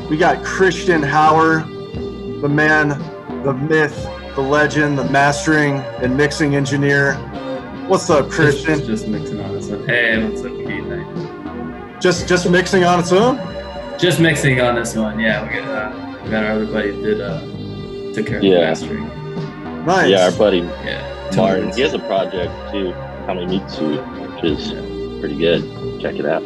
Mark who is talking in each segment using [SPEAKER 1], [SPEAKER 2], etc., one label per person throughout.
[SPEAKER 1] We got Christian Hauer, the man, the myth, the legend, the mastering and mixing engineer. What's up, Christian?
[SPEAKER 2] Just mixing on its own. Hey, what's up, Keith?
[SPEAKER 1] Just mixing on its own?
[SPEAKER 2] Just mixing on this one, yeah. We got our other buddy took care of the mastering.
[SPEAKER 1] Nice.
[SPEAKER 3] Yeah, our buddy
[SPEAKER 2] Yeah.
[SPEAKER 3] Martin. He has a project too, Accompany, which is pretty good. Check it out.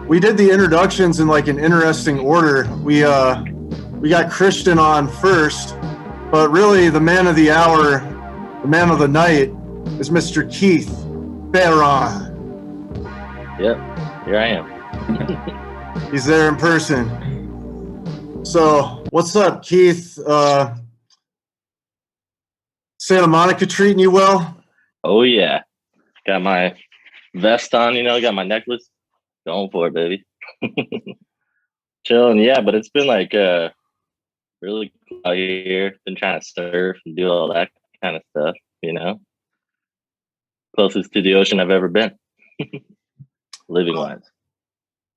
[SPEAKER 1] We did the introductions in like an interesting order. We got Christian on first, but really the man of the hour, the man of the night is Mr. Keith Ferjeran.
[SPEAKER 3] Yep, here I am.
[SPEAKER 1] He's there in person. So, what's up, Keith? Santa Monica treating you well?
[SPEAKER 3] Oh yeah, got my vest on, got my necklace. Going for it, baby. Chilling, yeah, but it's been like really cool out here. Been trying to surf and do all that kind of stuff, Closest to the ocean I've ever been, living wise.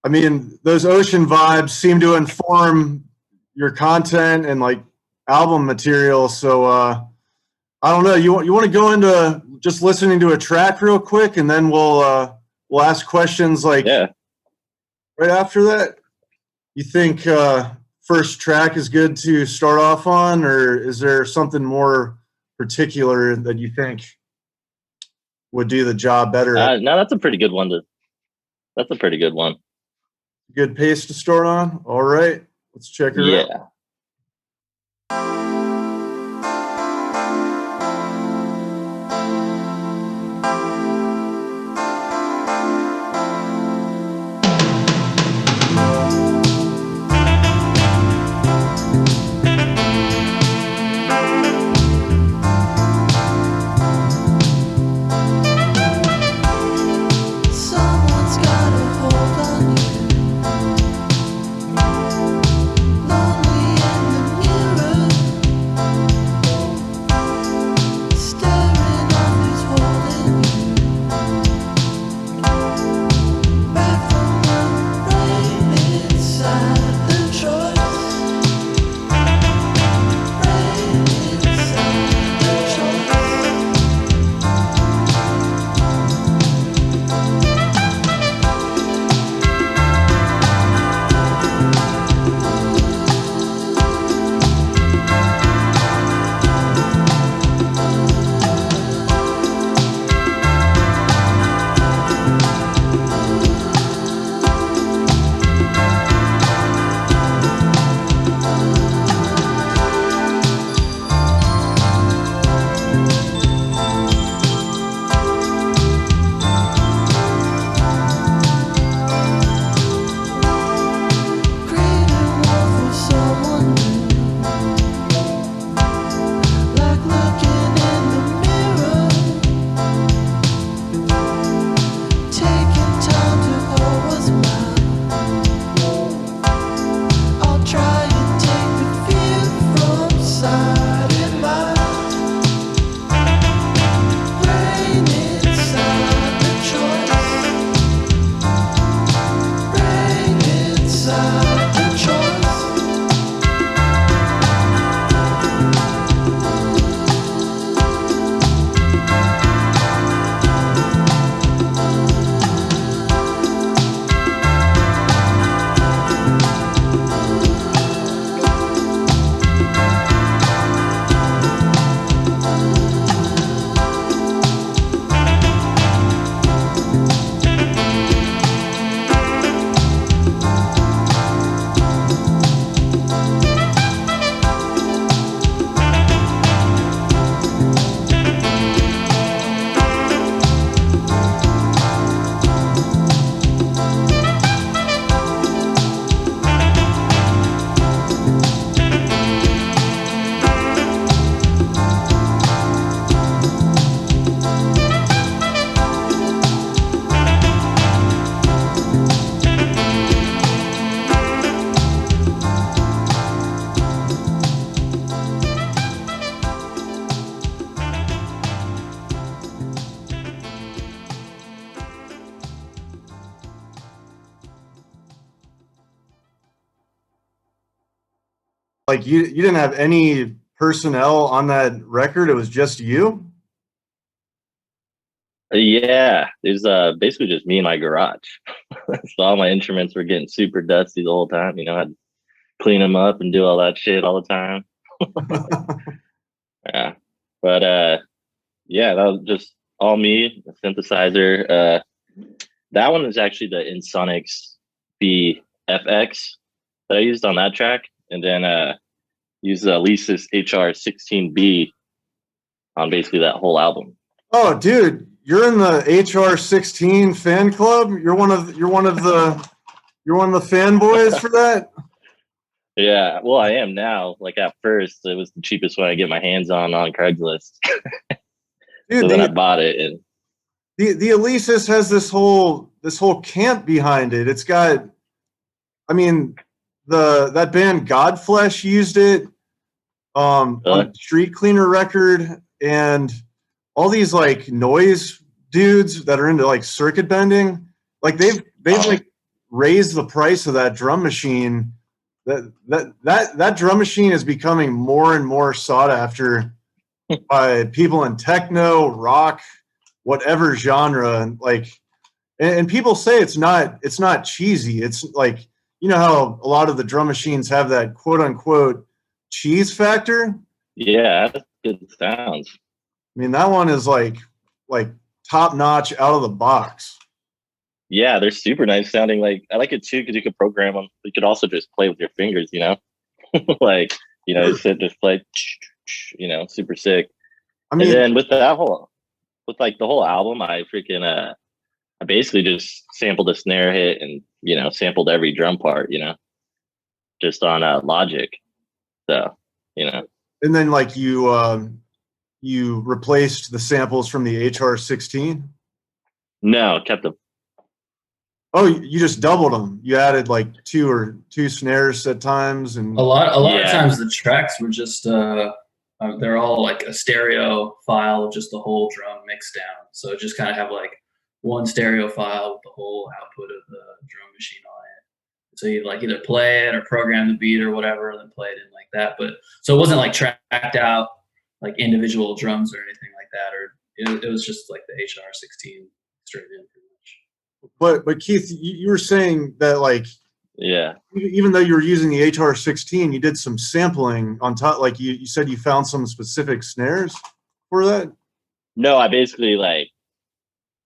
[SPEAKER 1] I mean, those ocean vibes seem to inform your content and like album material. So I don't know. You want to go into just listening to a track real quick, and then we'll ask questions like right after that. You think first track is good to start off on, or is there something more particular that you think would do the job better?
[SPEAKER 3] No, that's a pretty good one. That's a pretty good one.
[SPEAKER 1] Good pace to start on. All right, let's check her out.
[SPEAKER 3] Yeah.
[SPEAKER 1] Like you didn't have any personnel on that record. It was just you.
[SPEAKER 3] Yeah, it was basically just me in my garage. So all my instruments were getting super dusty the whole time. You know, I'd clean them up and do all that shit all the time. Yeah, but yeah, that was just all me. The synthesizer. That one is actually the Insonics BFX that I used on that track, and then used the Alesis HR16B on basically that whole album.
[SPEAKER 1] Oh, dude, you're in the HR16 fan club. You're one of the fanboys for that.
[SPEAKER 3] Yeah, well, I am now. Like at first, it was the cheapest one I get my hands on Craigslist.
[SPEAKER 1] Dude,
[SPEAKER 3] So then I bought it, and
[SPEAKER 1] the Alesis has this whole camp behind it. It's got, I mean, that band Godflesh used it on the Street Cleaner record, and all these like noise dudes that are into like circuit bending, like they've like raised the price of that drum machine. That drum machine is becoming more and more sought after by people in techno, rock, whatever genre. And like, and people say it's not cheesy. It's like, you know how a lot of the drum machines have that quote unquote cheese factor.
[SPEAKER 3] Yeah, that's good sounds.
[SPEAKER 1] I mean, that one is like top notch out of the box.
[SPEAKER 3] Yeah, they're super nice sounding. Like I like it too because you could program them. You could also just play with your fingers, you know, like just play, you know, super sick. I mean, and then with the whole album, I basically just sampled a snare hit and sampled every drum part, just on Logic. So
[SPEAKER 1] and then like you replaced the samples from the HR16.
[SPEAKER 3] No, kept them.
[SPEAKER 1] Oh, you just doubled them. You added like two snares at times, and
[SPEAKER 2] a lot of times the tracks were just they're all like a stereo file of just the whole drum mixed down. So just kind of have like one stereo file with the whole output of the drum machine on it. So you like either play it or program the beat or whatever, and then play it in like that. But so it wasn't like tracked out like individual drums or anything like that, or it was just like the HR16 straight in.
[SPEAKER 1] But Keith, you were saying that like even though you were using the HR16, you did some sampling on top. Like you said, you found some specific snares for that.
[SPEAKER 3] No, I basically like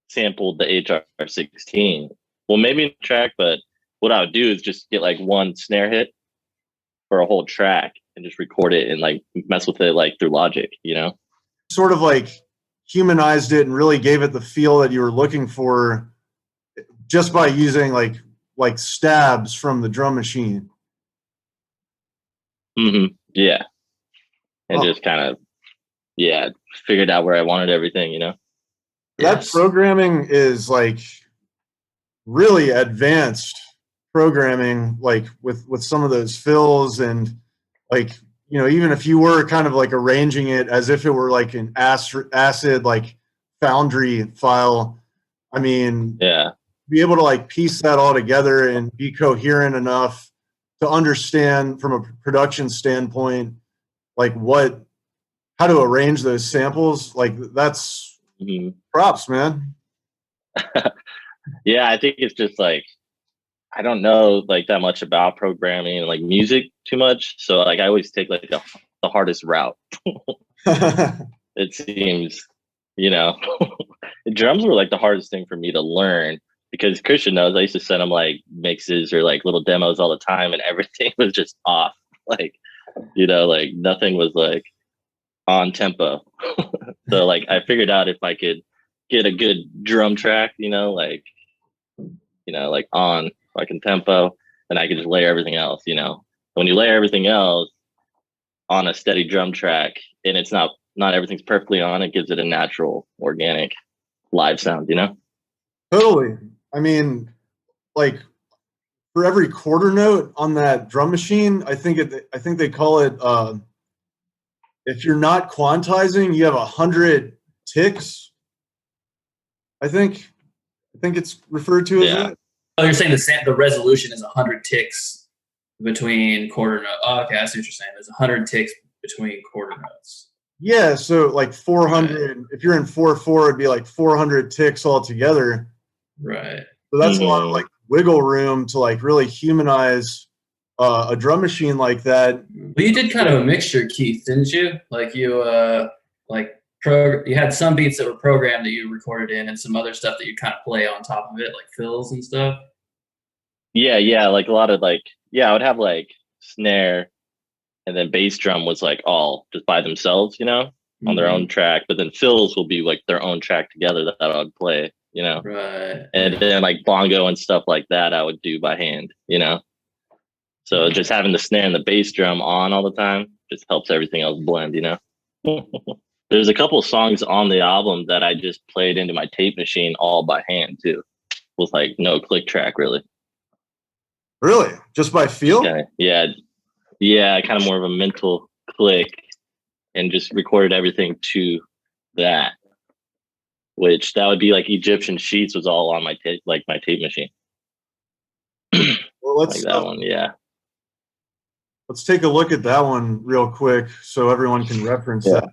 [SPEAKER 3] sampled the HR16. Well, maybe in the track, but what I would do is just get like one snare hit for a whole track and just record it and like mess with it like through Logic,
[SPEAKER 1] Sort of like humanized it and really gave it the feel that you were looking for, just by using like stabs from the drum machine.
[SPEAKER 3] Mm-hmm. Yeah. And just kind of, figured out where I wanted everything,
[SPEAKER 1] That programming is like really advanced programming, like with some of those fills, and like, even if you were kind of like arranging it as if it were like an acid like Foundry file, I mean, be able to like piece that all together and be coherent enough to understand from a production standpoint, like how to arrange those samples. Like that's props, man.
[SPEAKER 3] Yeah, I think it's just like, I don't know like that much about programming and like music too much. So like I always take like the hardest route. It seems, drums were like the hardest thing for me to learn. Because Christian knows, I used to send him like mixes or like little demos all the time, and everything was just off. Like, like nothing was like on tempo. So like I figured out if I could get a good drum track, like on fucking tempo, then I could just layer everything else. When you layer everything else on a steady drum track, and it's not everything's perfectly on, it gives it a natural, organic, live sound.
[SPEAKER 1] Totally. I mean, like for every quarter note on that drum machine, I think they call it, if you're not quantizing, you have 100 ticks. I think it's referred to as that.
[SPEAKER 2] Oh, you're saying the resolution is 100 ticks between quarter notes. Oh, okay, I see what you're saying. There's 100 ticks between quarter notes.
[SPEAKER 1] Yeah, so like 400. Right. If you're in 4/4, it'd be like 400 ticks altogether.
[SPEAKER 2] Right.
[SPEAKER 1] So that's a lot of like wiggle room to like really humanize a drum machine like that.
[SPEAKER 2] Well, you did kind of a mixture, Keith, didn't you? Like you you had some beats that were programmed that you recorded in, and some other stuff that you kind of play on top of it, like fills and stuff.
[SPEAKER 3] Yeah, like a lot of like, I would have like snare, and then bass drum was like all just by themselves, on their own track. But then fills will be like their own track together that I would play,
[SPEAKER 2] Right.
[SPEAKER 3] And then like bongo and stuff like that I would do by hand, So just having the snare and the bass drum on all the time just helps everything else blend, There's a couple of songs on the album that I just played into my tape machine all by hand too, with like no click track really.
[SPEAKER 1] Really? Just by feel?
[SPEAKER 3] Yeah, kind of more of a mental click, and just recorded everything to that. Which that would be like Egyptian Sheets was all on my tape, like my tape machine.
[SPEAKER 1] Well, let's
[SPEAKER 3] like that one, yeah.
[SPEAKER 1] Let's take a look at that one real quick so everyone can reference that.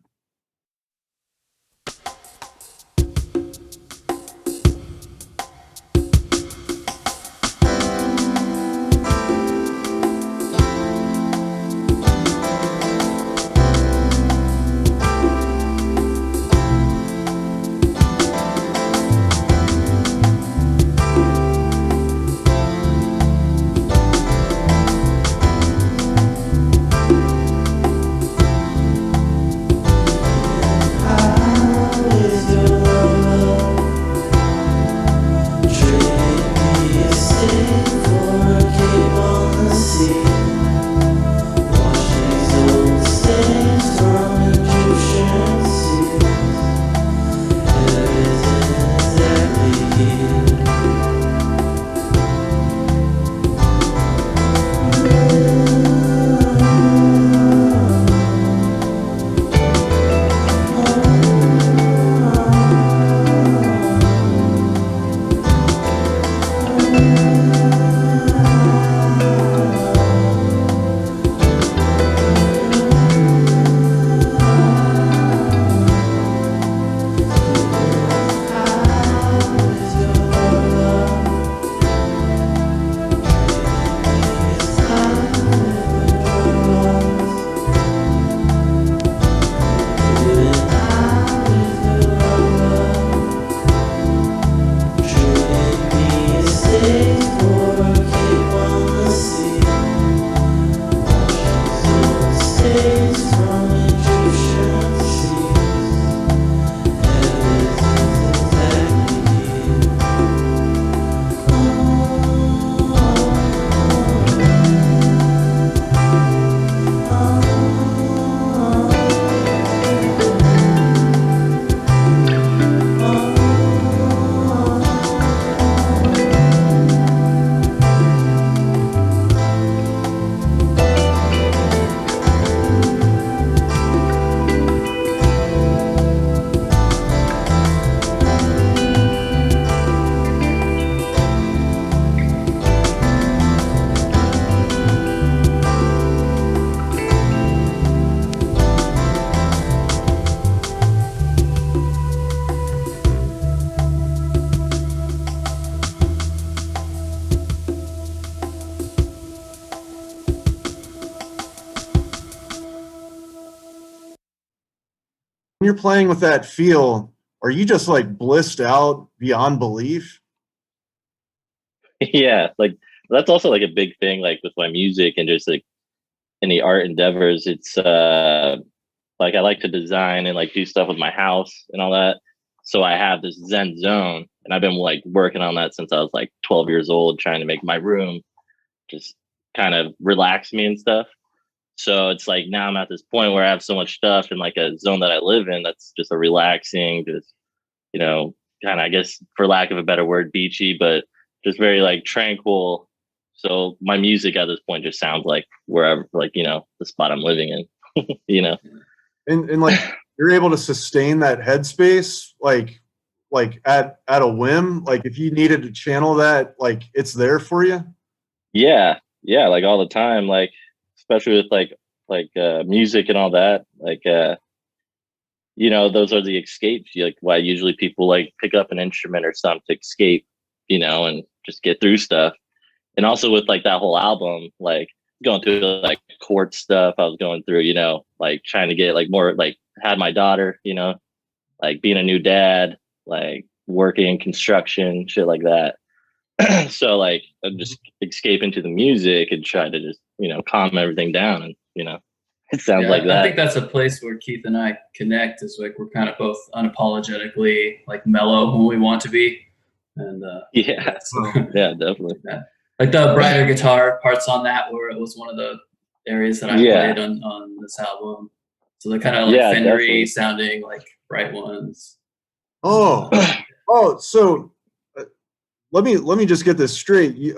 [SPEAKER 1] When you're playing with that feel, are you just like blissed out beyond belief?
[SPEAKER 3] Yeah, like that's also like a big thing, like with my music and just like any art endeavors. It's like I like to design and like do stuff with my house and all that. So I have this Zen zone, and I've been like working on that since I was like 12 years old, trying to make my room just kind of relax me and stuff. So it's like now I'm at this point where I have so much stuff in like a zone that I live in that's just a relaxing, just, kind of, I guess, for lack of a better word, beachy, but just very like tranquil. So my music at this point just sounds like wherever, like, the spot I'm living in,
[SPEAKER 1] And like you're able to sustain that headspace, like at a whim, like if you needed to channel that, like it's there for you.
[SPEAKER 3] Yeah. yeah, like all the time, like especially with music and all that, like those are the escapes. Like why usually people like pick up an instrument or something to escape, and just get through stuff. And also with like that whole album, like going through like court stuff, I was going through, like trying to get like more, like had my daughter, like being a new dad, like working in construction, shit like that. So like I just escape into the music and try to just, calm everything down. And, it sounds like that.
[SPEAKER 2] I think that's a place where Keith and I connect, is like we're kind of both unapologetically like mellow when we want to be. And
[SPEAKER 3] yeah, yeah, definitely.
[SPEAKER 2] Yeah. Like the brighter guitar parts on that, where it was one of the areas that I played on this album. So they're kind of like Fendery sounding, like bright ones.
[SPEAKER 1] So let me just get this straight.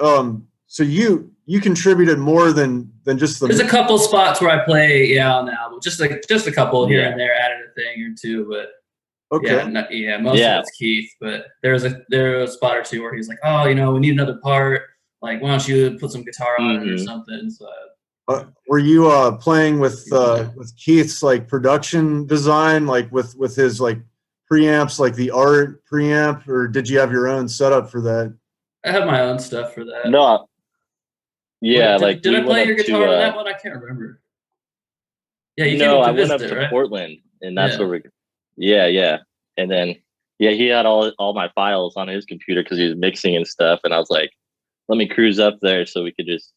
[SPEAKER 1] So you contributed more than just the.
[SPEAKER 2] There's a couple spots where I play on the album, just a couple here and there, added a thing or two, but
[SPEAKER 1] okay,
[SPEAKER 2] most of it's Keith. But there was a spot or two where he's like, oh, we need another part. Like, why don't you put some guitar on it or something? So.
[SPEAKER 1] Were you playing with Keith's like production design, like with his like preamps, like the Art preamp, or did you have your own setup for that?
[SPEAKER 2] I have my own stuff for that.
[SPEAKER 3] No. Yeah,
[SPEAKER 2] did I play your guitar on that one? I can't remember. Yeah, you came up to
[SPEAKER 3] I went up
[SPEAKER 2] visit,
[SPEAKER 3] to
[SPEAKER 2] right?
[SPEAKER 3] Portland, and that's where we. Yeah, and then he had all my files on his computer because he was mixing and stuff, and I was like, let me cruise up there so we could just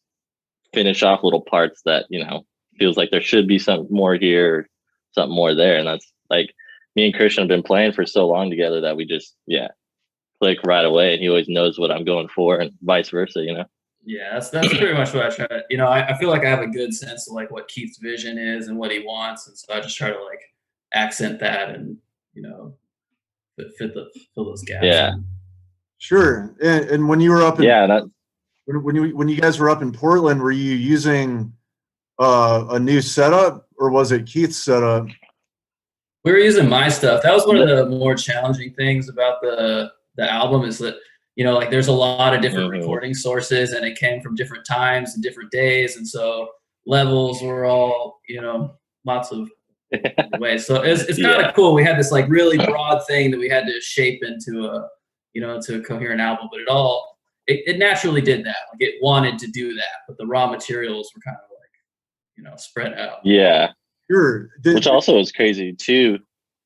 [SPEAKER 3] finish off little parts that feels like there should be something more here, or something more there, and that's like me and Christian have been playing for so long together that we just click right away, and he always knows what I'm going for, and vice versa,
[SPEAKER 2] Yeah, that's pretty much what I try to. I feel like I have a good sense of like what Keith's vision is and what he wants, and so I just try to like accent that and fill those gaps.
[SPEAKER 3] Yeah,
[SPEAKER 1] sure. And when you were up in when you guys were up in Portland, were you using a new setup, or was it Keith's setup?
[SPEAKER 2] We were using my stuff. That was one of the more challenging things about the album, is that like there's a lot of different recording sources, and it came from different times and different days, and so levels were all lots of ways. So it's kind of cool. We had this like really broad thing that we had to shape into a to a coherent album, but it naturally did that. Like it wanted to do that, but the raw materials were kind of like spread out.
[SPEAKER 3] Yeah,
[SPEAKER 1] sure.
[SPEAKER 3] Which also is crazy too,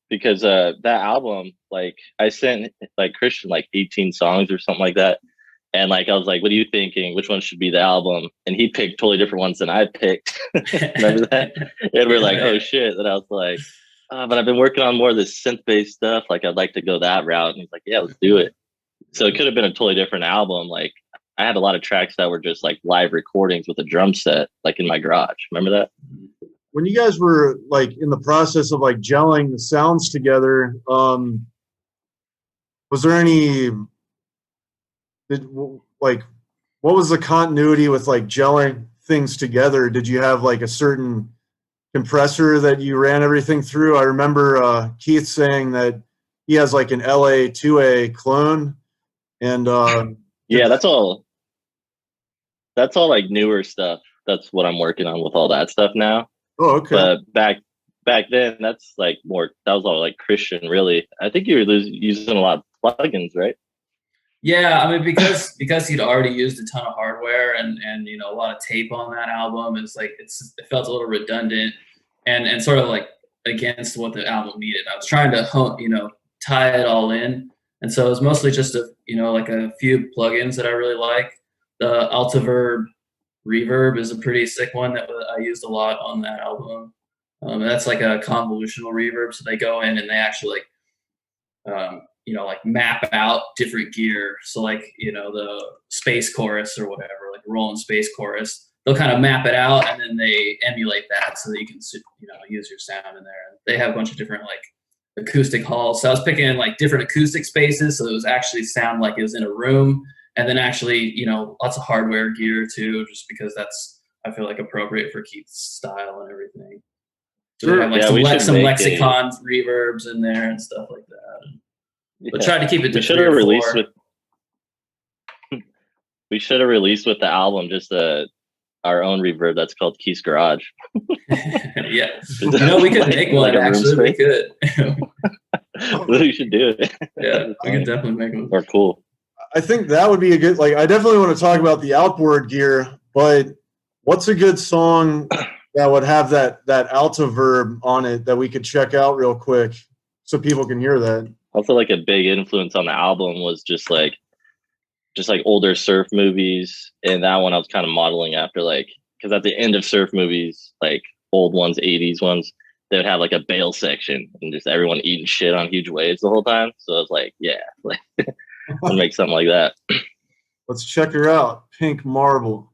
[SPEAKER 3] because that album, like I sent like Christian like 18 songs or something like that, and like I was like, what are you thinking, which one should be the album? And he picked totally different ones than I picked. Remember that? And we're like, oh shit. And I was like, but I've been working on more of this synth-based stuff, like I'd like to go that route. And he's like, yeah, let's do it. So it could have been a totally different album. Like I had a lot of tracks that were just like live recordings with a drum set, like in my garage. Remember that?
[SPEAKER 1] When you guys were like in the process of like gelling the sounds together, was there any, what was the continuity with like gelling things together? Did you have like a certain compressor that you ran everything through? I remember Keith saying that he has like an LA 2A clone, and
[SPEAKER 3] that's all like newer stuff. That's what I'm working on with all that stuff now.
[SPEAKER 1] Oh, okay.
[SPEAKER 3] But back then, that's like more. That was all like Christian, really. I think you were using a lot of plugins, right?
[SPEAKER 2] Yeah, I mean because he'd already used a ton of hardware and a lot of tape on that album. It's like it felt a little redundant and sort of like against what the album needed. I was trying to tie it all in, and so it was mostly just like a few plugins that I really like. The Altiverb reverb is a pretty sick one that I used a lot on that album. That's like a convolutional reverb, so they go in and they actually like map out different gear. So like the space chorus or whatever, like Roland space chorus, they'll kind of map it out and then they emulate that so that you can use your sound in there. And they have a bunch of different like acoustic halls. So I was picking like different acoustic spaces, so it was actually sound like it was in a room. And then actually, lots of hardware gear too, just because that's, I feel like, appropriate for Keith's style and everything. So we have like some lexicon reverbs in there and stuff like that. But try to keep it to 3 or 4.
[SPEAKER 3] We should have released with the album just a our own reverb that's called Keith's Garage.
[SPEAKER 2] Yeah, we could make one.
[SPEAKER 3] Like a room
[SPEAKER 2] Actually, we
[SPEAKER 3] space?
[SPEAKER 2] could.
[SPEAKER 3] We should do it.
[SPEAKER 2] Yeah, we could definitely make one.
[SPEAKER 3] Or cool.
[SPEAKER 1] I think that would be a good, like, I definitely want to talk about the outboard gear, but what's a good song that would have that alto verb on it that we could check out real quick so people can hear that?
[SPEAKER 3] Also, like a big influence on the album was just like older surf movies, and that one I was kind of modeling after, like, because at the end of surf movies, like old ones, 80s ones, they would have like a bail section and just everyone eating shit on huge waves the whole time. So I was like, yeah, like I'll make something like that.
[SPEAKER 1] Let's check her out. Pink Marble.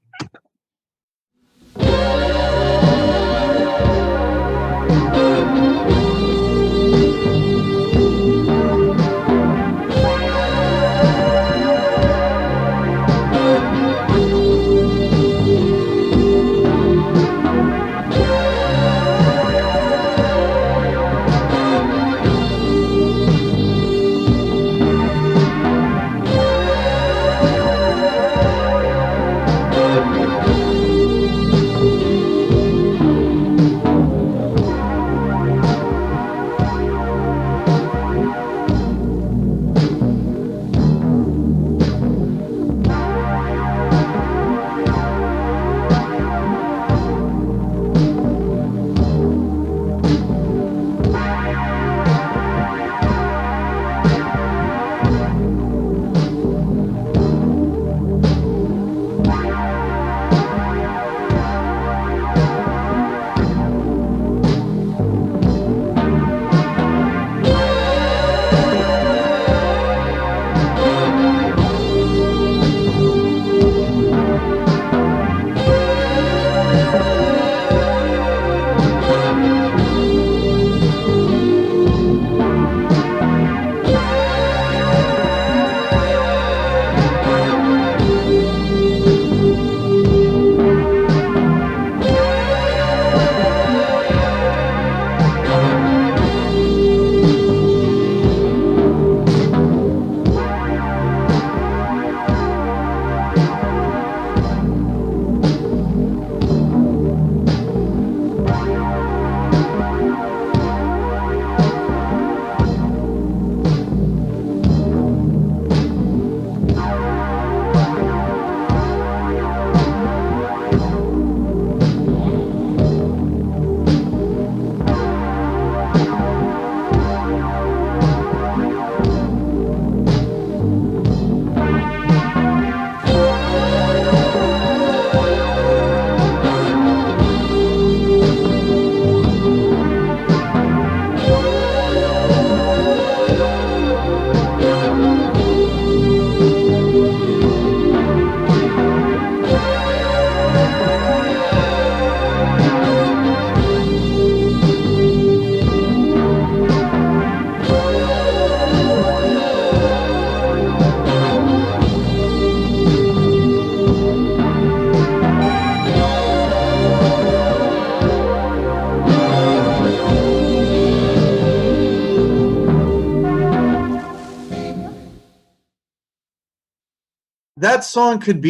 [SPEAKER 1] That song could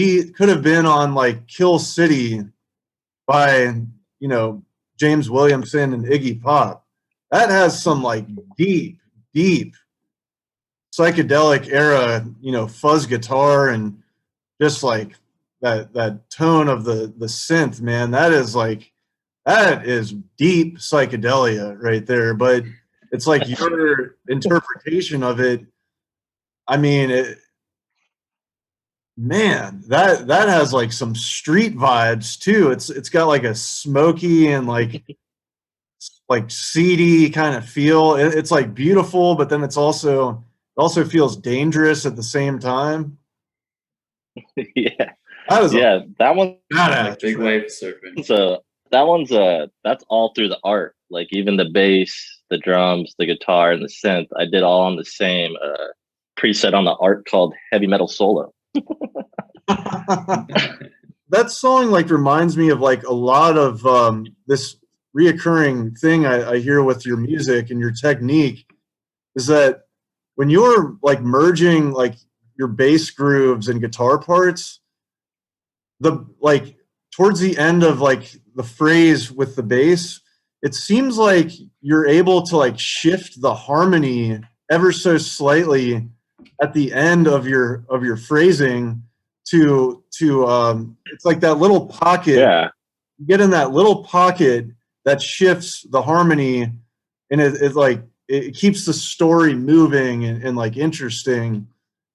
[SPEAKER 1] have been on like Kill City by, James Williamson and Iggy Pop. That has some like deep psychedelic era, fuzz guitar and just like that tone of the synth, man. That is deep psychedelia right there. But it's like your interpretation of it. I mean, man, that has like some street vibes too. It's got like a smoky and like seedy kind of feel. It's like beautiful, but then it also feels dangerous at the same time.
[SPEAKER 3] Yeah.
[SPEAKER 1] That
[SPEAKER 3] one
[SPEAKER 2] like big wave surfing.
[SPEAKER 3] So that one's that's all through the art. Like even the bass, the drums, the guitar, and the synth, I did all on the same preset on the art called Heavy Metal Solo.
[SPEAKER 1] That song like reminds me of like a lot of this reoccurring thing I hear with your music and your technique is that when you're like merging like your bass grooves and guitar parts, the like towards the end of like the phrase with the bass, it seems like you're able to like shift the harmony ever so slightly at the end of your phrasing to it's like that little pocket.
[SPEAKER 3] Yeah.
[SPEAKER 1] You get in that little pocket that shifts the harmony, and it's like it keeps the story moving and like interesting.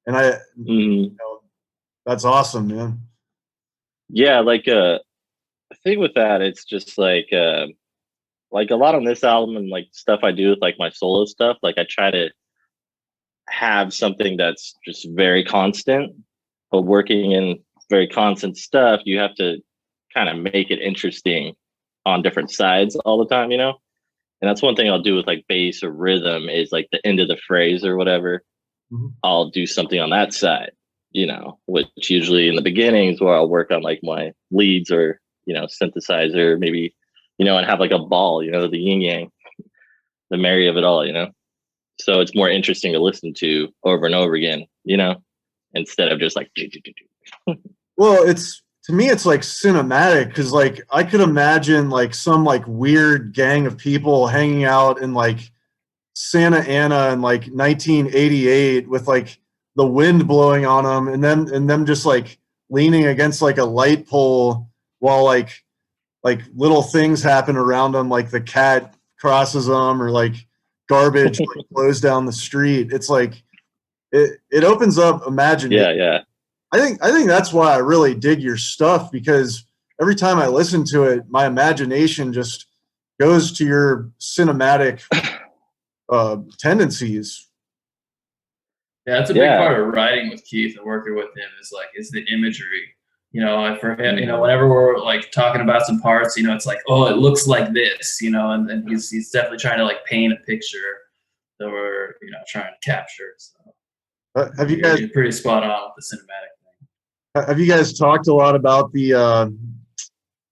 [SPEAKER 1] And you know, that's awesome, man.
[SPEAKER 3] Yeah, like the thing with that, it's just like a lot on this album and like stuff I do with like my solo stuff, like I try to have something that's just very constant, but working in very constant stuff, you have to kind of make it interesting on different sides all the time, you know? And that's one thing I'll do with like bass or rhythm is like the end of the phrase or whatever. I'll do something on that side, you know, which usually in the beginnings where I'll work on like my leads or, you know, synthesizer, maybe, you know, and have like a ball, you know, the yin yang, the merry of it all, you know? So it's more interesting to listen to over and over again, you know, instead of just like.
[SPEAKER 1] Well, to me, it's like cinematic because like I could imagine like some like weird gang of people hanging out in like Santa Ana in like 1988 with like the wind blowing on them and them just like leaning against like a light pole while like little things happen around them, like the cat crosses them or like garbage like flows down the street. It's like it opens up imagination.
[SPEAKER 3] Yeah.
[SPEAKER 1] I think that's why I really dig your stuff, because every time I listen to it, my imagination just goes to your cinematic tendencies.
[SPEAKER 2] Yeah, that's a big part of writing with Keith and working with him is the imagery. You know, for him, you know, whenever we're like talking about some parts, you know, it's like, oh, it looks like this, you know, and he's definitely trying to like paint a picture that we're, you know, trying to capture. So
[SPEAKER 1] Have you guys
[SPEAKER 2] pretty spot on with the cinematic thing?
[SPEAKER 1] Have you guys talked a lot about the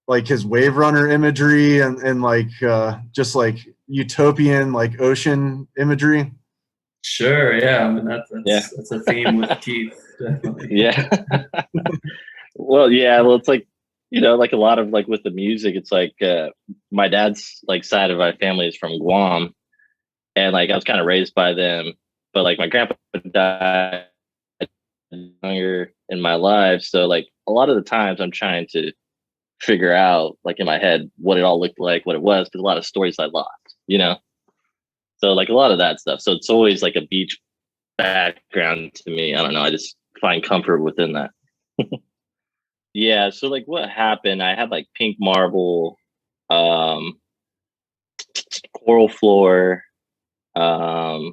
[SPEAKER 1] like his wave runner imagery and like just like utopian like ocean imagery?
[SPEAKER 2] Sure, yeah. I mean that's a theme with Keith, definitely.
[SPEAKER 3] Yeah. Well, it's like, you know, like a lot of like with the music, it's like my dad's like side of my family is from Guam, and like I was kind of raised by them, but like my grandpa died younger in my life, so like a lot of the times I'm trying to figure out like in my head what it all looked like, what it was, because a lot of stories I lost, you know. So like a lot of that stuff. So it's always like a beach background to me. I don't know. I just find comfort within that. Yeah. So like what happened, I had like Pink Marble, Coral Floor, the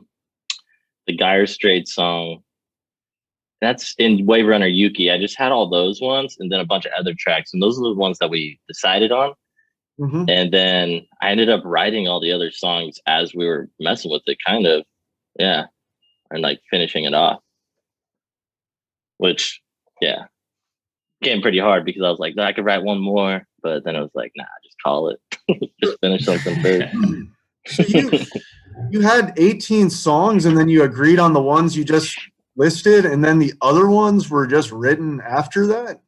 [SPEAKER 3] Gyre Straits song. That's in Wave Runner Yuki. I just had all those ones and then a bunch of other tracks. And those are the ones that we decided on. And then I ended up writing all the other songs as we were messing with it, kind of. Yeah. And like finishing it off. Which, yeah, became pretty hard because I was like, no, I could write one more. But then I was like, nah, just call it. Just finish something first.
[SPEAKER 1] So you had 18 songs and then you agreed on the ones you just listed, and then the other ones were just written after that?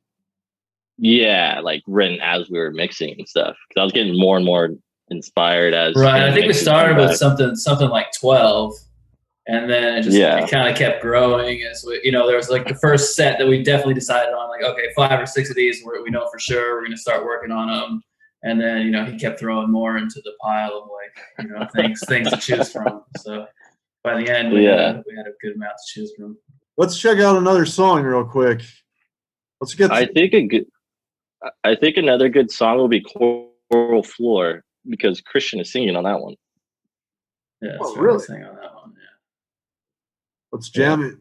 [SPEAKER 3] Yeah, like written as we were mixing and stuff. Because I was getting more and more inspired as.
[SPEAKER 2] Right, I think we started with something like 12, and then it just it kind of kept growing as we, you know, there was like the first set that we definitely decided on, like, okay, 5 or 6 of these we know for sure we're going to start working on them, and then, you know, he kept throwing more into the pile of like, you know, things to choose from. So by the end, we had a good amount to choose from. Let's
[SPEAKER 1] check out another song real quick. Let's get.
[SPEAKER 3] I think another good song will be Coral Floor, because Christian is singing on that one.
[SPEAKER 2] Yeah, that's really singing on that one. Yeah.
[SPEAKER 1] Let's jam it.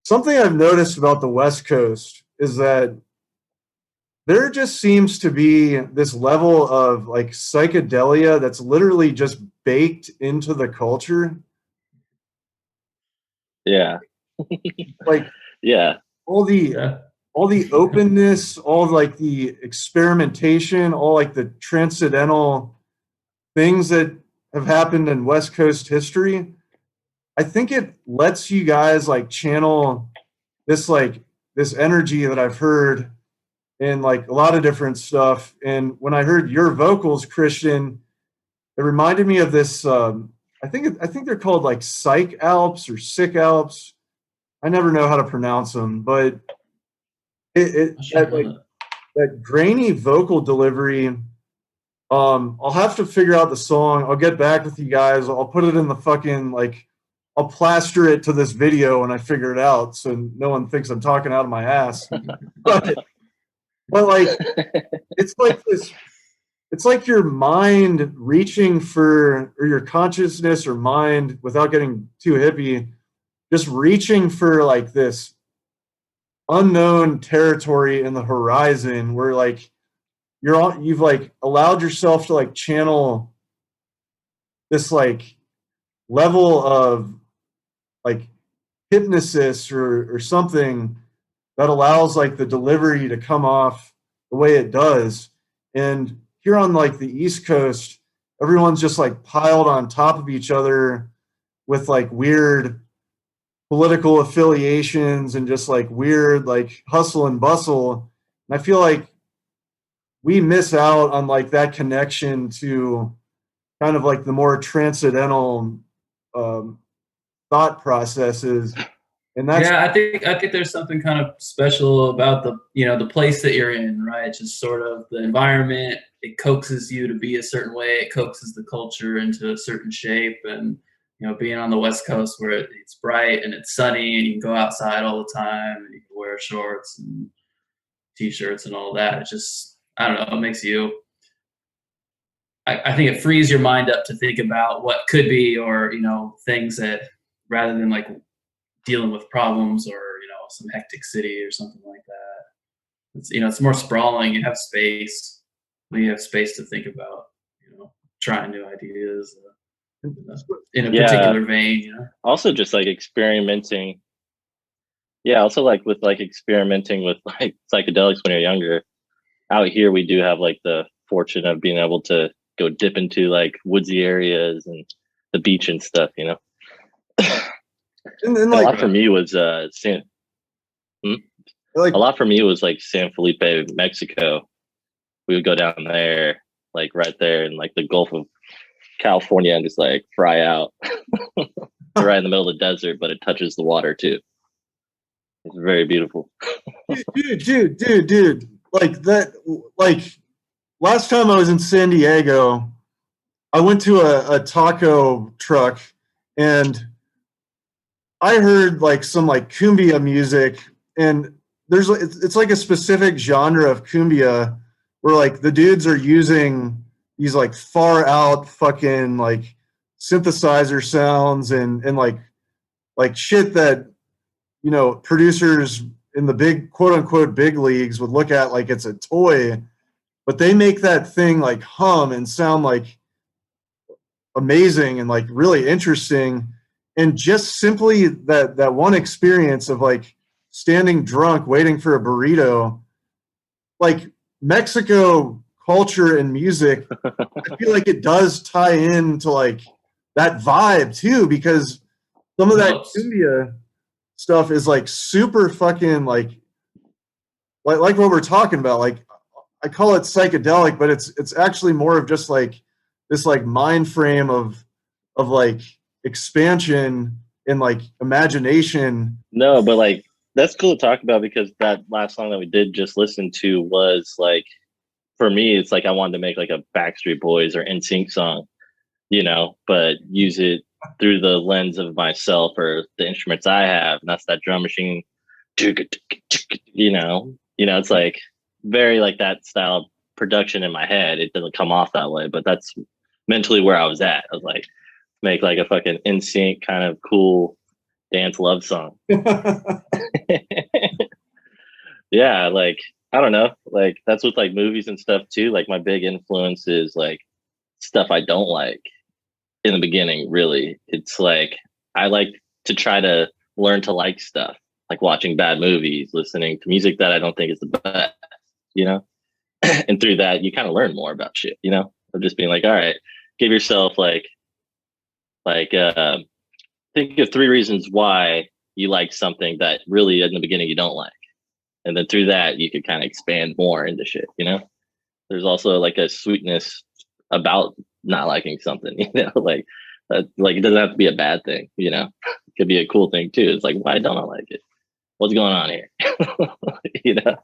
[SPEAKER 1] something I've noticed about the West Coast is that there just seems to be this level of like psychedelia that's literally just baked into the culture.
[SPEAKER 3] Yeah.
[SPEAKER 1] Like
[SPEAKER 3] Yeah.
[SPEAKER 1] all the
[SPEAKER 2] Yeah.
[SPEAKER 1] all the openness, all like the experimentation, all like the transcendental things that have happened in West Coast history. I think it lets you guys like channel this energy that I've heard in like a lot of different stuff. And when I heard your vocals, Christian, it reminded me of this. I think they're called like Psych Alps or Sick Alps. I never know how to pronounce them, but that grainy vocal delivery. I'll have to figure out the song. I'll get back with you guys. I'll put it in the fucking like. I'll plaster it to this video when I figure it out, so no one thinks I'm talking out of my ass. But like, it's like this. It's like your mind reaching for, or your consciousness or mind, without getting too hippie, just reaching for like this unknown territory in the horizon where like you've like allowed yourself to like channel this like level of like hypnosis or something that allows like the delivery to come off the way it does. And here on like the East Coast, everyone's just like piled on top of each other with like weird political affiliations and just like weird like hustle and bustle. And I feel like we miss out on like that connection to kind of like the more transcendental thought processes. And that's
[SPEAKER 2] Yeah, I think there's something kind of special about the place that you're in, right? Just sort of the environment. It coaxes you to be a certain way. It coaxes the culture into a certain shape. And being on the West Coast where it's bright and it's sunny and you can go outside all the time and you can wear shorts and t-shirts and all that. It just, I don't know, it makes you. I think it frees your mind up to think about what could be, or things that, rather than like dealing with problems or some hectic city or something like that. It's more sprawling. You have space. You have space to think about. Trying new ideas in a particular vein.
[SPEAKER 3] Also, just like experimenting. Yeah, also like with like experimenting with like psychedelics when you're younger. Out here, we do have like the fortune of being able to go dip into like woodsy areas and the beach and stuff.
[SPEAKER 1] and
[SPEAKER 3] a
[SPEAKER 1] like,
[SPEAKER 3] lot for me was a lot for me was like San Felipe, Mexico. We would go down there, like right there in like the Gulf of California, and just like fry out right in the middle of the desert, but it touches the water too. It's very beautiful.
[SPEAKER 1] dude, like that. Like last time I was in San Diego, I went to a taco truck and I heard like some like cumbia music, and it's like a specific genre of cumbia where like the dudes are using these like far out fucking like synthesizer sounds and like shit that producers in the big quote unquote big leagues would look at like it's a toy, but they make that thing like hum and sound like amazing and like really interesting. And just simply that one experience of like standing drunk waiting for a burrito, like Mexico culture and music, I feel like it does tie into like that vibe too, because some of that cumbia stuff is like super fucking like what we're talking about. Like I call it psychedelic, but it's actually more of just like this like mind frame of like expansion and like imagination.
[SPEAKER 3] No, but like that's cool to talk about, because that last song that we did just listen to was like, for me, it's like I wanted to make like a Backstreet Boys or NSYNC song, but use it through the lens of myself or the instruments I have, and that's that drum machine. It's like very like that style of production in my head. It doesn't come off that way, but that's mentally where I was at. I was like, make like a fucking NSYNC kind of cool dance love song. Yeah, like I don't know, like that's with like movies and stuff too. Like my big influence is like stuff I don't like in the beginning. Really, it's like I like to try to learn to like stuff, like watching bad movies, listening to music that I don't think is the best, you know. And through that, you kind of learn more about shit, you know. Of just being like, all right, give yourself like think of 3 reasons why you like something that really in the beginning you don't like, and then through that you could kind of expand more into shit, you know. There's also like a sweetness about not liking something, you know, like it doesn't have to be a bad thing, you know. It could be a cool thing too. It's like, why don't I like it? What's going on here? You know.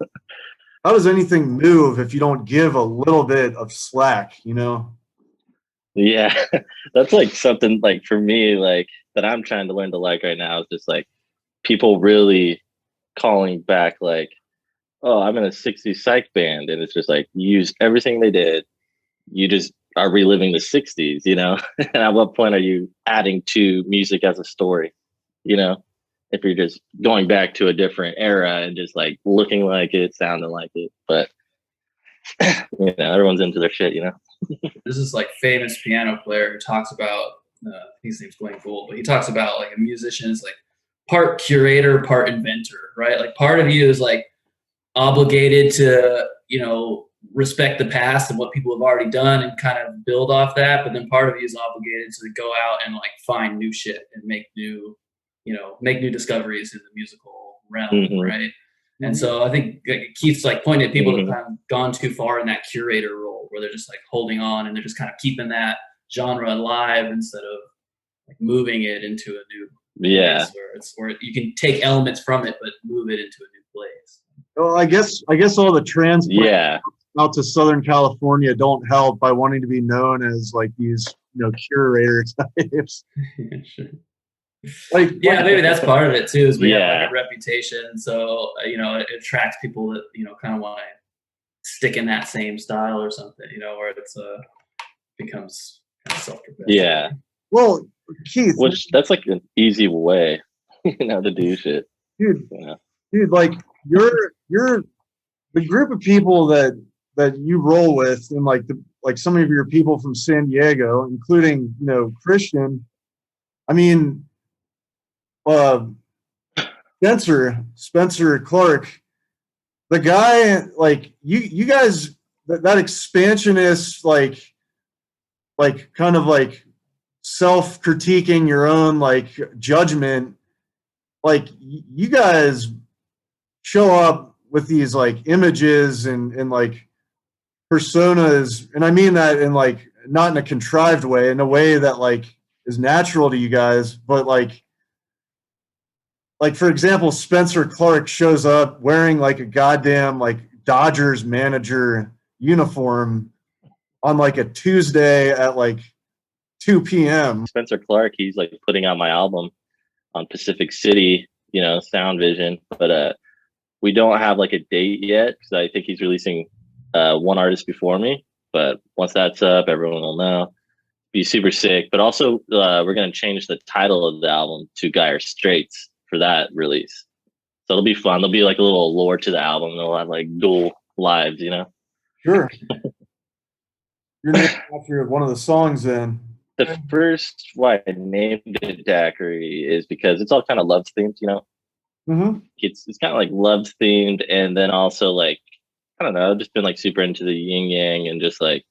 [SPEAKER 1] How does anything move if you don't give a little bit of slack, you know?
[SPEAKER 3] Yeah, that's like something like for me, like that I'm trying to learn to like right now is just like people really calling back, like, oh, I'm in a 60s psych band, and it's just like you used everything they did. You just are reliving the 60s, you know? And at what point are you adding to music as a story, you know? If you're just going back to a different era and just like looking like it, sounding like it. But, you know, everyone's into their shit, you know?
[SPEAKER 2] There's this like famous piano player who talks about, his name's Glenn Gould, but he talks about like a musician is like part curator, part inventor, right? Like part of you is like obligated to, you know, respect the past and what people have already done and kind of build off that. But then part of you is obligated to go out and like find new shit and make new, you know, make new discoveries in the musical realm,
[SPEAKER 3] Mhm.
[SPEAKER 2] right? And so I think Keith's like pointing at people
[SPEAKER 3] Mhm.
[SPEAKER 2] that have kind of gone too far in that curator role where they're just like holding on and they're just kind of keeping that genre alive instead of like moving it into a new
[SPEAKER 3] Yeah.
[SPEAKER 2] place where it's where you can take elements from it but move it into a new place.
[SPEAKER 1] Well, I guess all the transplants
[SPEAKER 3] Yeah.
[SPEAKER 1] out to Southern California don't help by wanting to be known as like these, you know, curator types.
[SPEAKER 2] Sure.
[SPEAKER 1] Like,
[SPEAKER 2] Yeah, maybe that's part of it too. Is we have
[SPEAKER 3] Yeah.
[SPEAKER 2] like a reputation, so you know it attracts people that you know kind of want to stick in that same style or something. You know, where it's becomes kind of self-perpetuating.
[SPEAKER 3] Yeah.
[SPEAKER 1] well, Keith,
[SPEAKER 3] Which that's like an easy way, you know, to do shit.
[SPEAKER 1] dude,
[SPEAKER 3] You know?
[SPEAKER 1] like you're the group of people that you roll with, and like some of your people from San Diego, including, you know, Christian. I mean, Spencer Clark, the guy, like you guys, that expansionist, like kind of like self-critiquing your own like judgment, like you guys show up with these like images and like personas, and I mean that in like not in a contrived way, in a way that like is natural to you guys, but like for example, Spencer Clark shows up wearing like a goddamn like Dodgers manager uniform on like a Tuesday at like 2 p.m.
[SPEAKER 3] Spencer Clark, he's like putting out my album on Pacific City, you know, Sound Vision, but we don't have like a date yet because I think he's releasing one artist before me. But once that's up, everyone will know. Be super sick. But also, we're gonna change the title of the album to Gyre Straits for that release. So it'll be fun. There'll be like a little lore to the album. It'll have like dual lives, you know.
[SPEAKER 1] Sure. You're named after one of the songs then.
[SPEAKER 3] The first why I named it Daqueri is because it's all kind of love themed, you know.
[SPEAKER 1] Mm-hmm.
[SPEAKER 3] It's kind of like love themed, and then also like I don't know, I've just been like super into the yin yang and just like,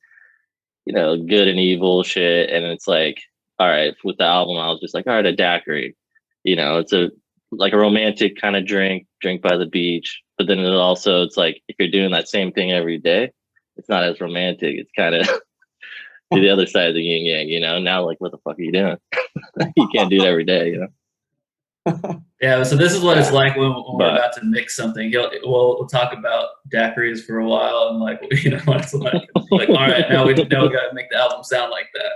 [SPEAKER 3] you know, good and evil shit. And it's like, all right, with the album, I was just like, all right, a daiquiri, you know, it's a like a romantic kind of drink by the beach. But then it's like if you're doing that same thing every day, it's not as romantic. It's kind of the other side of the yin yang, you know. Now, like, what the fuck are you doing? You can't do it every day, you know.
[SPEAKER 2] Yeah, so this is what it's like when we're
[SPEAKER 3] But-
[SPEAKER 2] about to mix something. We'll talk about daiquiris for a while, and like you know, it's like all right, now we gotta make the album sound like that.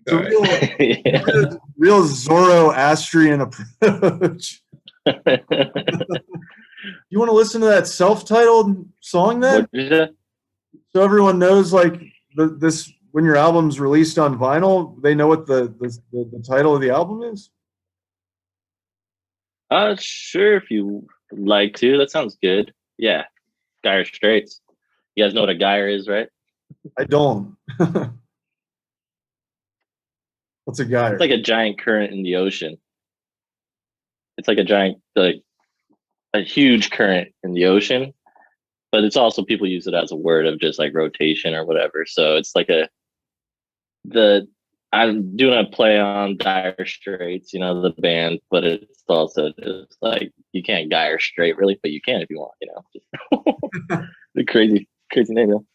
[SPEAKER 1] It's a
[SPEAKER 2] All right.
[SPEAKER 3] Yeah.
[SPEAKER 1] real Zoroastrian approach. You want to listen to that self-titled song then?
[SPEAKER 3] What did you say?
[SPEAKER 1] So everyone knows, like, this when your album's released on vinyl, they know what the title of the album is?
[SPEAKER 3] Sure, if you like to. That sounds good. Yeah, Gyre Straits. You guys know what a gyre is, right?
[SPEAKER 1] I don't. What's a
[SPEAKER 3] It's
[SPEAKER 1] gyre?
[SPEAKER 3] like a giant current in the ocean. It's like a giant, like a huge current in the ocean, but it's also people use it as a word of just like rotation or whatever. So it's like the I'm doing a play on Dire Straits, you know, the band, but it's also just like you can't gyre straight really, but you can if you want, you know. The crazy, crazy name though.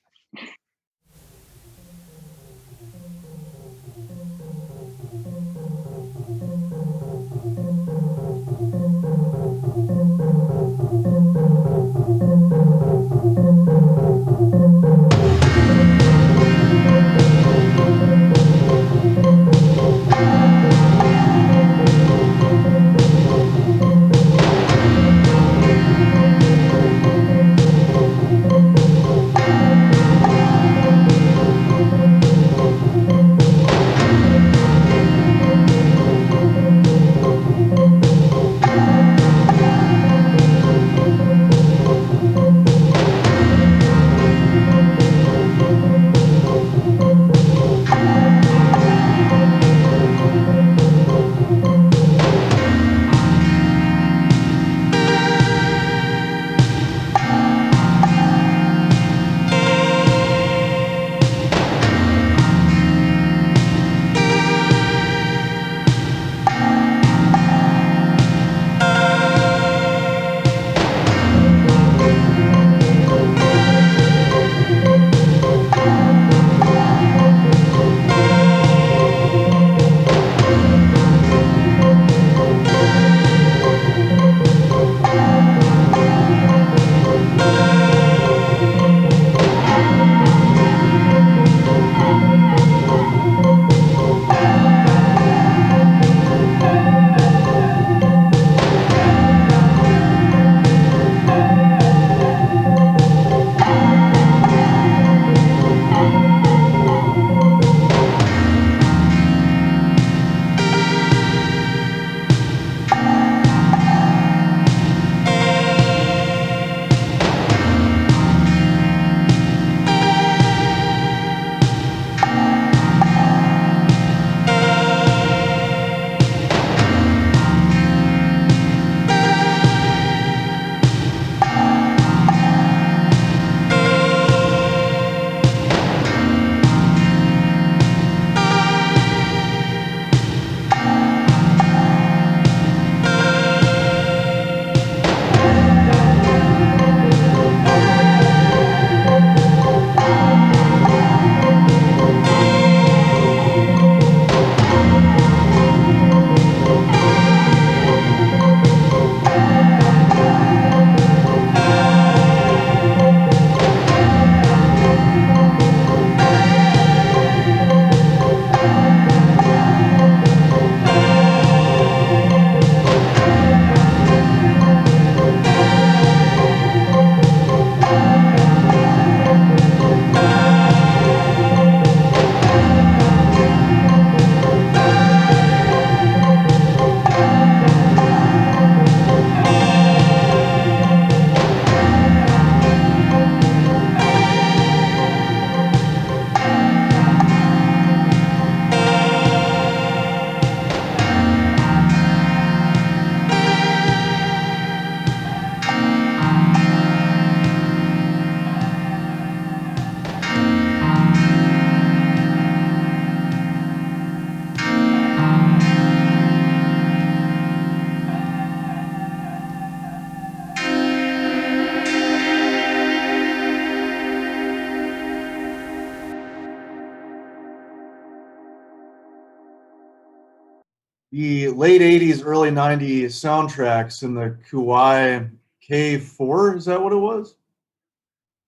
[SPEAKER 1] The late 80s, early 90s soundtracks in the Kauai K4, is that what it was?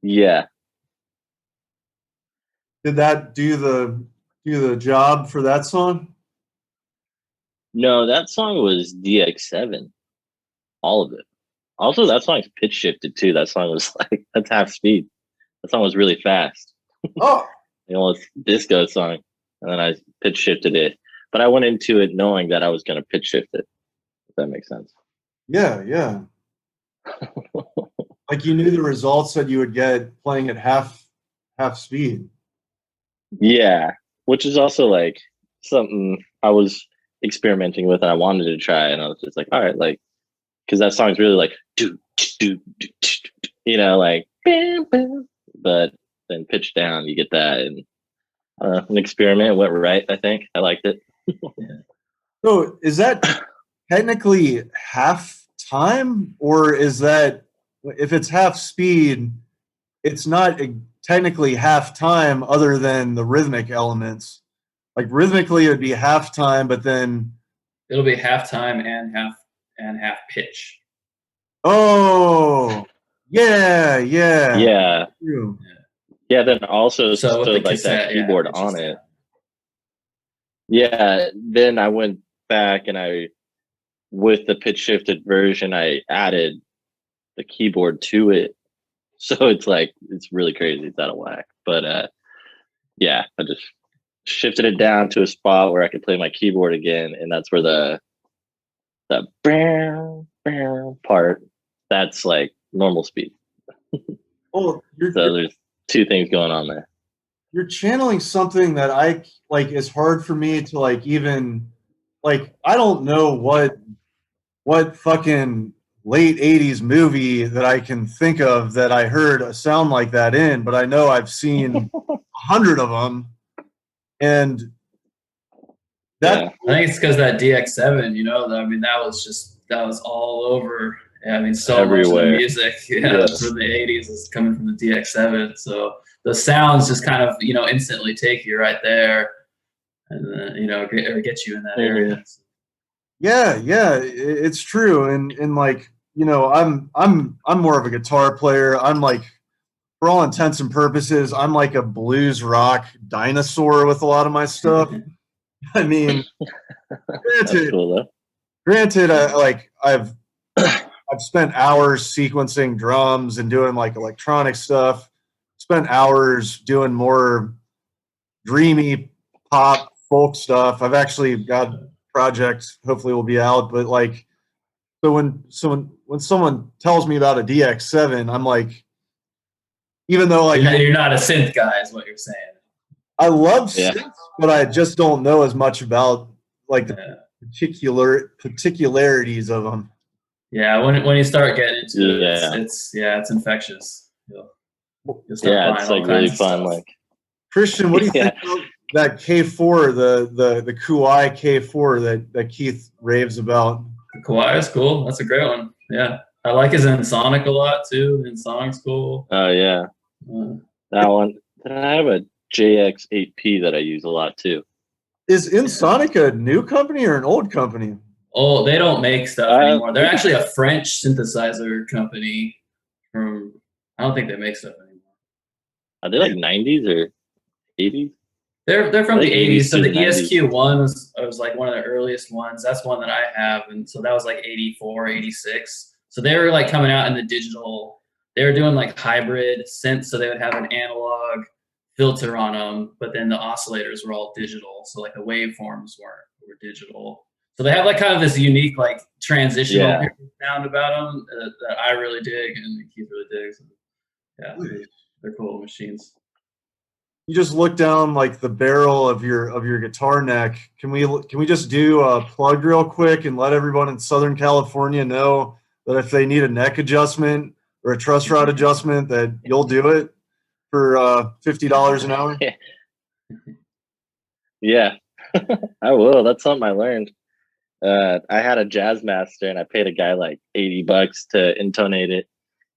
[SPEAKER 3] Yeah.
[SPEAKER 1] Did that do the job for that song?
[SPEAKER 3] No, that song was DX7. All of it. Also, that song's pitch shifted too. That song was like that's half speed. That song was really fast.
[SPEAKER 1] Oh,
[SPEAKER 3] You know, it's disco song, and then I pitch shifted it. But I went into it knowing that I was going to pitch shift it. If that makes sense.
[SPEAKER 1] Yeah, yeah. Like you knew the results that you would get playing at half speed.
[SPEAKER 3] Yeah, which is also like something I was experimenting with and I wanted to try, and I was just like, all right, like, because that song's really like like bam, bam. But then pitch down, you get that, and an experiment went right. I think I liked it.
[SPEAKER 1] So is that technically half time, or is that if it's half speed, it's not technically half time other than the rhythmic elements? Like rhythmically, it would be half time, but then
[SPEAKER 2] It'll be half time and half pitch.
[SPEAKER 1] oh yeah, yeah,
[SPEAKER 3] Yeah,
[SPEAKER 1] true.
[SPEAKER 3] yeah. Then also
[SPEAKER 2] So with the
[SPEAKER 3] like that
[SPEAKER 2] cassette, yeah,
[SPEAKER 3] keyboard
[SPEAKER 2] pitches
[SPEAKER 3] on it.
[SPEAKER 2] down.
[SPEAKER 3] Yeah. Then I went back and with the pitch shifted version, I added the keyboard to it. So it's like, it's really crazy. It's out of whack. But yeah, I just shifted it down to a spot where I could play my keyboard again. And that's where the part, that's like normal speed.
[SPEAKER 1] Oh,
[SPEAKER 3] So there's two things going on there.
[SPEAKER 1] you're channeling something that I like is hard for me to like even like I don't know what fucking late 80s movie that I can think of that I heard a sound like that in, but I know I've seen 100 of them. And that
[SPEAKER 2] I think it's because that DX7, I mean, that was all over. Yeah, I mean, so much of the
[SPEAKER 3] Everywhere.
[SPEAKER 2] music from the 80s is coming from the DX7. So the sounds just kind of, instantly take you right there and then, or get you in that area.
[SPEAKER 1] yeah, it's true. And like, I'm more of a guitar player. I'm like, for all intents and purposes, I'm like a blues rock dinosaur with a lot of my stuff. I mean,
[SPEAKER 3] That's cool though.
[SPEAKER 1] granted, I've spent hours sequencing drums and doing like electronic stuff. Spent hours doing more dreamy pop folk stuff. I've actually got projects. Hopefully, will be out. But like, so when someone tells me about a DX7, I'm like, even though like
[SPEAKER 2] You're not a synth guy, is what you're saying.
[SPEAKER 1] I love synths, but I just don't know as much about like the particularities of them.
[SPEAKER 2] Yeah, when you start getting into it, it's infectious.
[SPEAKER 3] It's like really fun. Like
[SPEAKER 1] Christian, what do you think about that K4, the Kuai K4 that Keith raves about?
[SPEAKER 2] The Kuai is cool. That's a great one. Yeah, I like his Ensonic a lot too. Ensonic's cool.
[SPEAKER 3] Oh yeah, that one. Then I have a JX8P that I use a lot too.
[SPEAKER 1] Is Ensonic a new company or an old company?
[SPEAKER 2] Oh, they don't make stuff anymore. They're actually a French synthesizer company. I don't think they make stuff anymore.
[SPEAKER 3] Are they like 90s or 80s?
[SPEAKER 2] They're from the 80s. So the
[SPEAKER 3] 90s.
[SPEAKER 2] ESQ1 was like one of the earliest ones. That's one that I have, and so that was like 84, 86. So they were like coming out in the digital. They were doing like hybrid synths, so they would have an analog filter on them, but then the oscillators were all digital. So like the waveforms were digital. So they have like kind of this unique like transitional sound about them that I really dig and Keith really digs. Yeah, they're cool machines.
[SPEAKER 1] You just look down like the barrel of your guitar neck. Can we just do a plug real quick and let everyone in Southern California know that if they need a neck adjustment or a truss rod adjustment, that you'll do it for $50 an hour?
[SPEAKER 3] Yeah, I will. That's something I learned. I had a jazz master and I paid a guy like $80 to intonate it.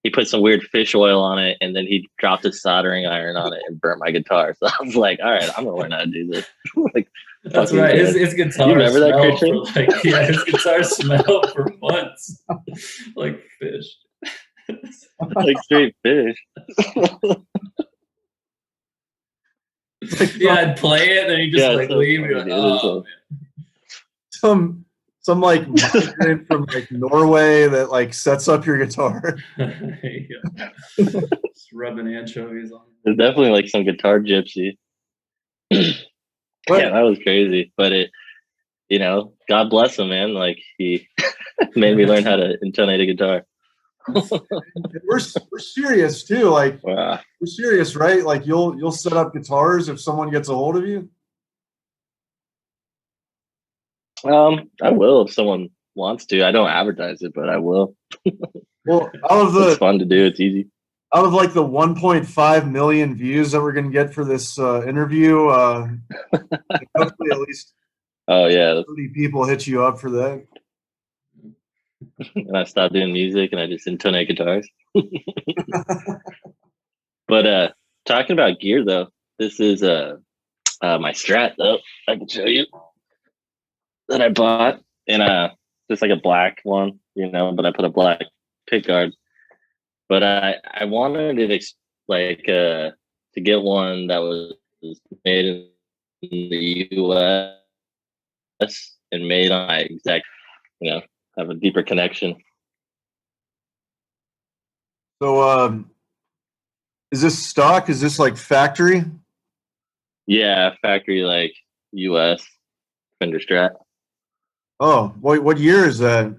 [SPEAKER 3] He put some weird fish oil on it and then he dropped a soldering iron on it and burnt my guitar. So I was like, all right, I'm gonna learn how to do this. Like,
[SPEAKER 2] that's right. His guitar.
[SPEAKER 3] You remember that, Christian?
[SPEAKER 2] His guitar smelled for months like fish.
[SPEAKER 3] Like straight fish.
[SPEAKER 2] Yeah, I'd play it, then you just leave. You're like, oh,
[SPEAKER 1] man. Some like migrant from like Norway that like sets up your guitar.
[SPEAKER 2] Just rubbing anchovies on it.
[SPEAKER 3] There's definitely like some guitar gypsy. Yeah, that was crazy. But it, God bless him, man. Like he Made me learn how to intonate a guitar.
[SPEAKER 1] We're serious too. Like
[SPEAKER 3] Wow.
[SPEAKER 1] we're serious, right? Like you'll set up guitars if someone gets a hold of you.
[SPEAKER 3] I will if someone wants to. I don't advertise it, but I will.
[SPEAKER 1] Well, out of
[SPEAKER 3] It's fun to do. It's easy.
[SPEAKER 1] out of like the 1.5 million views that we're gonna get for this interview, hopefully at least
[SPEAKER 3] Oh yeah.
[SPEAKER 1] 30 people hit you up for that.
[SPEAKER 3] And I stopped doing music and I just intonate guitars. But talking about gear though, this is my Strat though. I can show you that I bought and just like a black one, you know, but I put a black pick guard. But I wanted it to get one that was made in the US and made on my exact, you know, have a deeper connection.
[SPEAKER 1] So is this stock? Is this like factory?
[SPEAKER 3] Yeah, factory like US Fender Strat.
[SPEAKER 1] Oh, what year is that?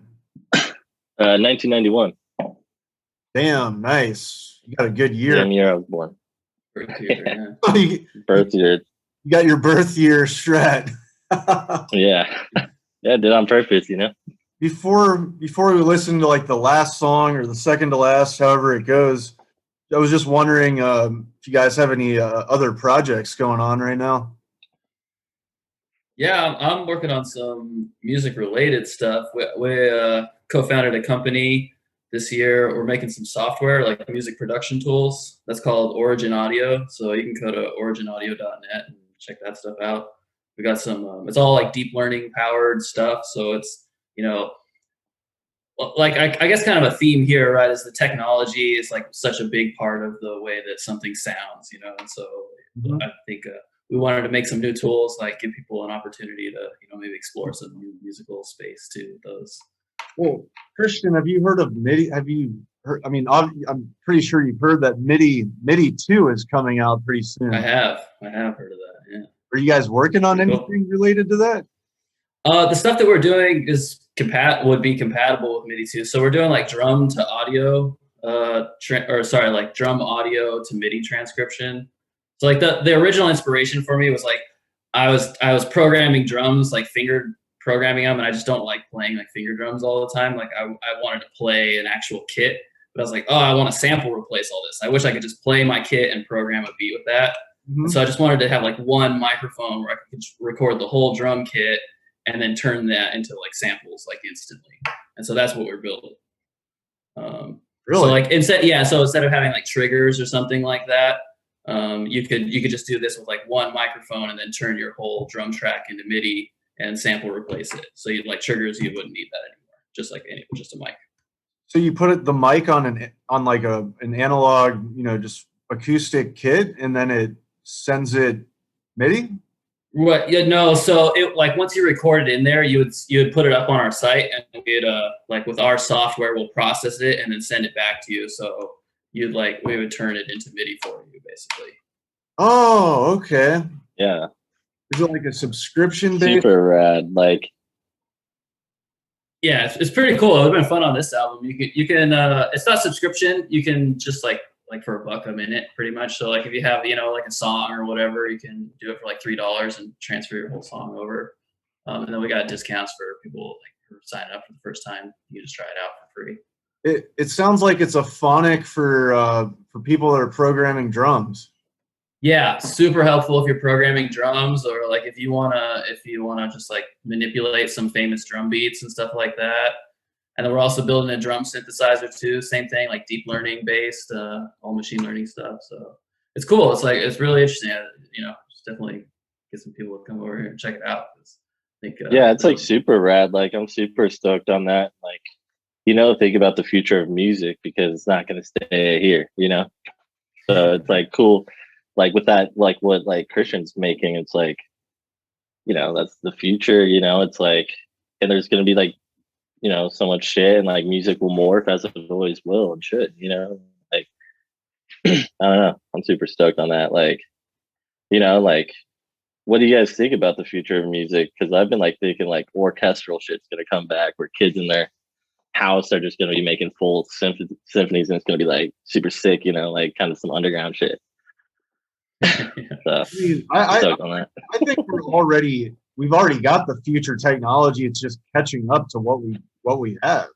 [SPEAKER 3] 1991.
[SPEAKER 1] Damn, nice. You got a good year.
[SPEAKER 3] Same year I was born.
[SPEAKER 2] Birth year, yeah.
[SPEAKER 1] you
[SPEAKER 3] Birth year.
[SPEAKER 1] got your birth year Strat.
[SPEAKER 3] Yeah. Yeah, I did on purpose, you know.
[SPEAKER 1] Before we listen to like the last song or the second to last, however it goes, I was just wondering if you guys have any other projects going on right now.
[SPEAKER 2] Yeah, I'm working on some music related stuff. We co-founded a company this year. We're making some software like music production tools. That's called Origin Audio. So you can go to originaudio.net and check that stuff out. We got some, it's all like deep learning powered stuff. So it's, you know, like I guess kind of a theme here, right? Is the technology is like such a big part of the way that something sounds, you know? And so I think we wanted to make some new tools, like give people an opportunity to, you know, maybe explore some new musical space too with those.
[SPEAKER 1] Well, Christian, have you heard of MIDI? Have you heard? I mean, I'm pretty sure you've heard that MIDI 2 is coming out pretty soon.
[SPEAKER 2] I have heard of that. Yeah.
[SPEAKER 1] Are you guys working on
[SPEAKER 2] Cool.
[SPEAKER 1] anything related to that?
[SPEAKER 2] The stuff that we're doing is would be compatible with MIDI 2. So we're doing like drum to audio, like drum audio to MIDI transcription. So like the original inspiration for me was like I was programming drums, like finger programming them, and I just don't like playing like finger drums all the time. Like I wanted to play an actual kit, but I was like, oh, I want to sample replace all this. I wish I could just play my kit and program a beat with that.
[SPEAKER 1] Mm-hmm.
[SPEAKER 2] So I just wanted to have like one microphone where I could record the whole drum kit and then turn that into like samples like instantly. And so that's what we're building.
[SPEAKER 1] Really?
[SPEAKER 2] So like instead of having like triggers or something like that, you could just do this with like one microphone and then turn your whole drum track into MIDI and sample replace it. So you like triggers, you wouldn't need that anymore. Just a mic.
[SPEAKER 1] So you put the mic on an analog, you know, just acoustic kit, and then it sends it MIDI?
[SPEAKER 2] Right. Yeah. No. So it like once you record it in there, you would put it up on our site, and we'd like with our software, we'll process it and then send it back to you. So we would turn it into MIDI for you, basically.
[SPEAKER 1] Oh, okay.
[SPEAKER 3] Yeah.
[SPEAKER 1] Is it like a subscription based?
[SPEAKER 3] Super rad. Like,
[SPEAKER 2] yeah, it's pretty cool. It would have been fun on this album. You can it's not subscription. You can just like for $1 a minute, pretty much. So like if you have, you know, like a song or whatever, you can do it for like $3 and transfer your whole song over. And then we got discounts for people like who are signing up for the first time. You can just try it out for free.
[SPEAKER 1] It sounds like it's a phonic for people that are programming drums.
[SPEAKER 2] Yeah, super helpful if you're programming drums, or like if you wanna just like manipulate some famous drum beats and stuff like that. And then we're also building a drum synthesizer too. Same thing, like deep learning based, all machine learning stuff. So it's cool. It's really interesting. You know, just definitely get some people to come over here and check it out. I think,
[SPEAKER 3] yeah, it's like super rad. Like I'm super stoked on that. Like, you know, think about the future of music because it's not going to stay here, you know? So it's like cool. Like with that, like what like Christian's making, it's like, you know, that's the future, you know, it's like, and there's going to be like, you know, so much shit and like music will morph as it always will and should, you know, like, I don't know. I'm super stoked on that. Like, you know, like, what do you guys think about the future of music? Because I've been like thinking like orchestral shit's going to come back where kids in their house they're just going to be making full symphonies, and it's going to be like super sick, you know, like kind of some underground shit. So
[SPEAKER 1] I
[SPEAKER 3] stoked on that.
[SPEAKER 1] I think we've already got the future technology. It's just catching up to what we have.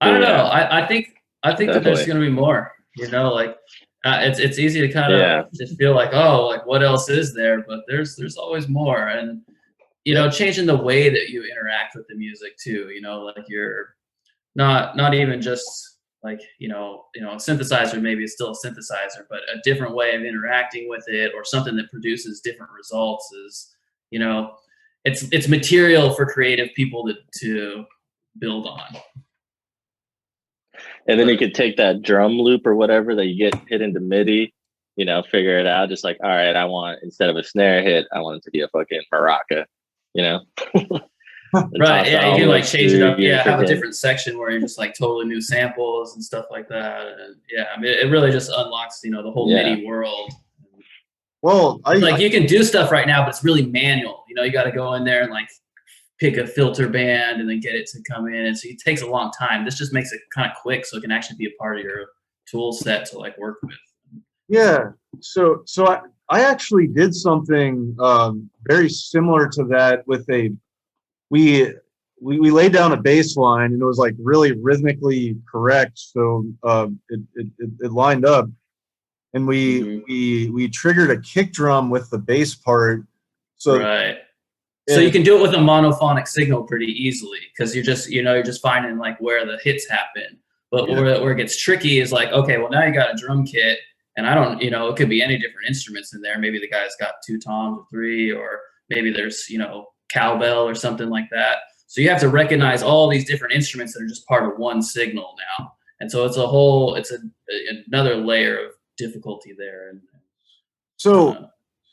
[SPEAKER 2] I don't know.
[SPEAKER 3] Yeah.
[SPEAKER 2] I think that there's
[SPEAKER 3] Definitely.
[SPEAKER 2] going to be more. You know, like it's easy to kind of just feel like, oh, like what else is there? But there's always more, and you know, changing the way that you interact with the music too. You know, like you're not even just like you know a synthesizer, maybe it's still a synthesizer, but a different way of interacting with it, or something that produces different results is, you know, it's material for creative people to build on.
[SPEAKER 3] And then you could take that drum loop or whatever that you get hit into MIDI, you know, figure it out. Just like, all right, I want, instead of a snare hit, I want it to be a fucking maraca, you know?
[SPEAKER 2] Right, yeah, you can like change it up. Yeah, have a
[SPEAKER 3] freaking
[SPEAKER 2] different section where you just like totally new samples and stuff like that. And yeah, I mean, it really just unlocks, you know, the whole MIDI world.
[SPEAKER 1] Well,
[SPEAKER 2] like you can do stuff right now, but it's really manual. You know, you got to go in there and like pick a filter band and then get it to come in. And so it takes a long time. This just makes it kind of quick, so it can actually be a part of your tool set to like work with.
[SPEAKER 1] Yeah. So I actually did something very similar to that with we laid down a bass line, and it was like really rhythmically correct. So it lined up, and we triggered a kick drum with the bass part. So
[SPEAKER 2] right. So you can do it with a monophonic signal pretty easily, because you're just finding like where the hits happen. But where it gets tricky is like, okay, well now you got a drum kit, and I don't, you know, it could be any different instruments in there. Maybe the guy's got 2 toms or 3, or maybe there's, you know, cowbell or something like that. So you have to recognize all these different instruments that are just part of one signal now. And so it's another layer of difficulty there. And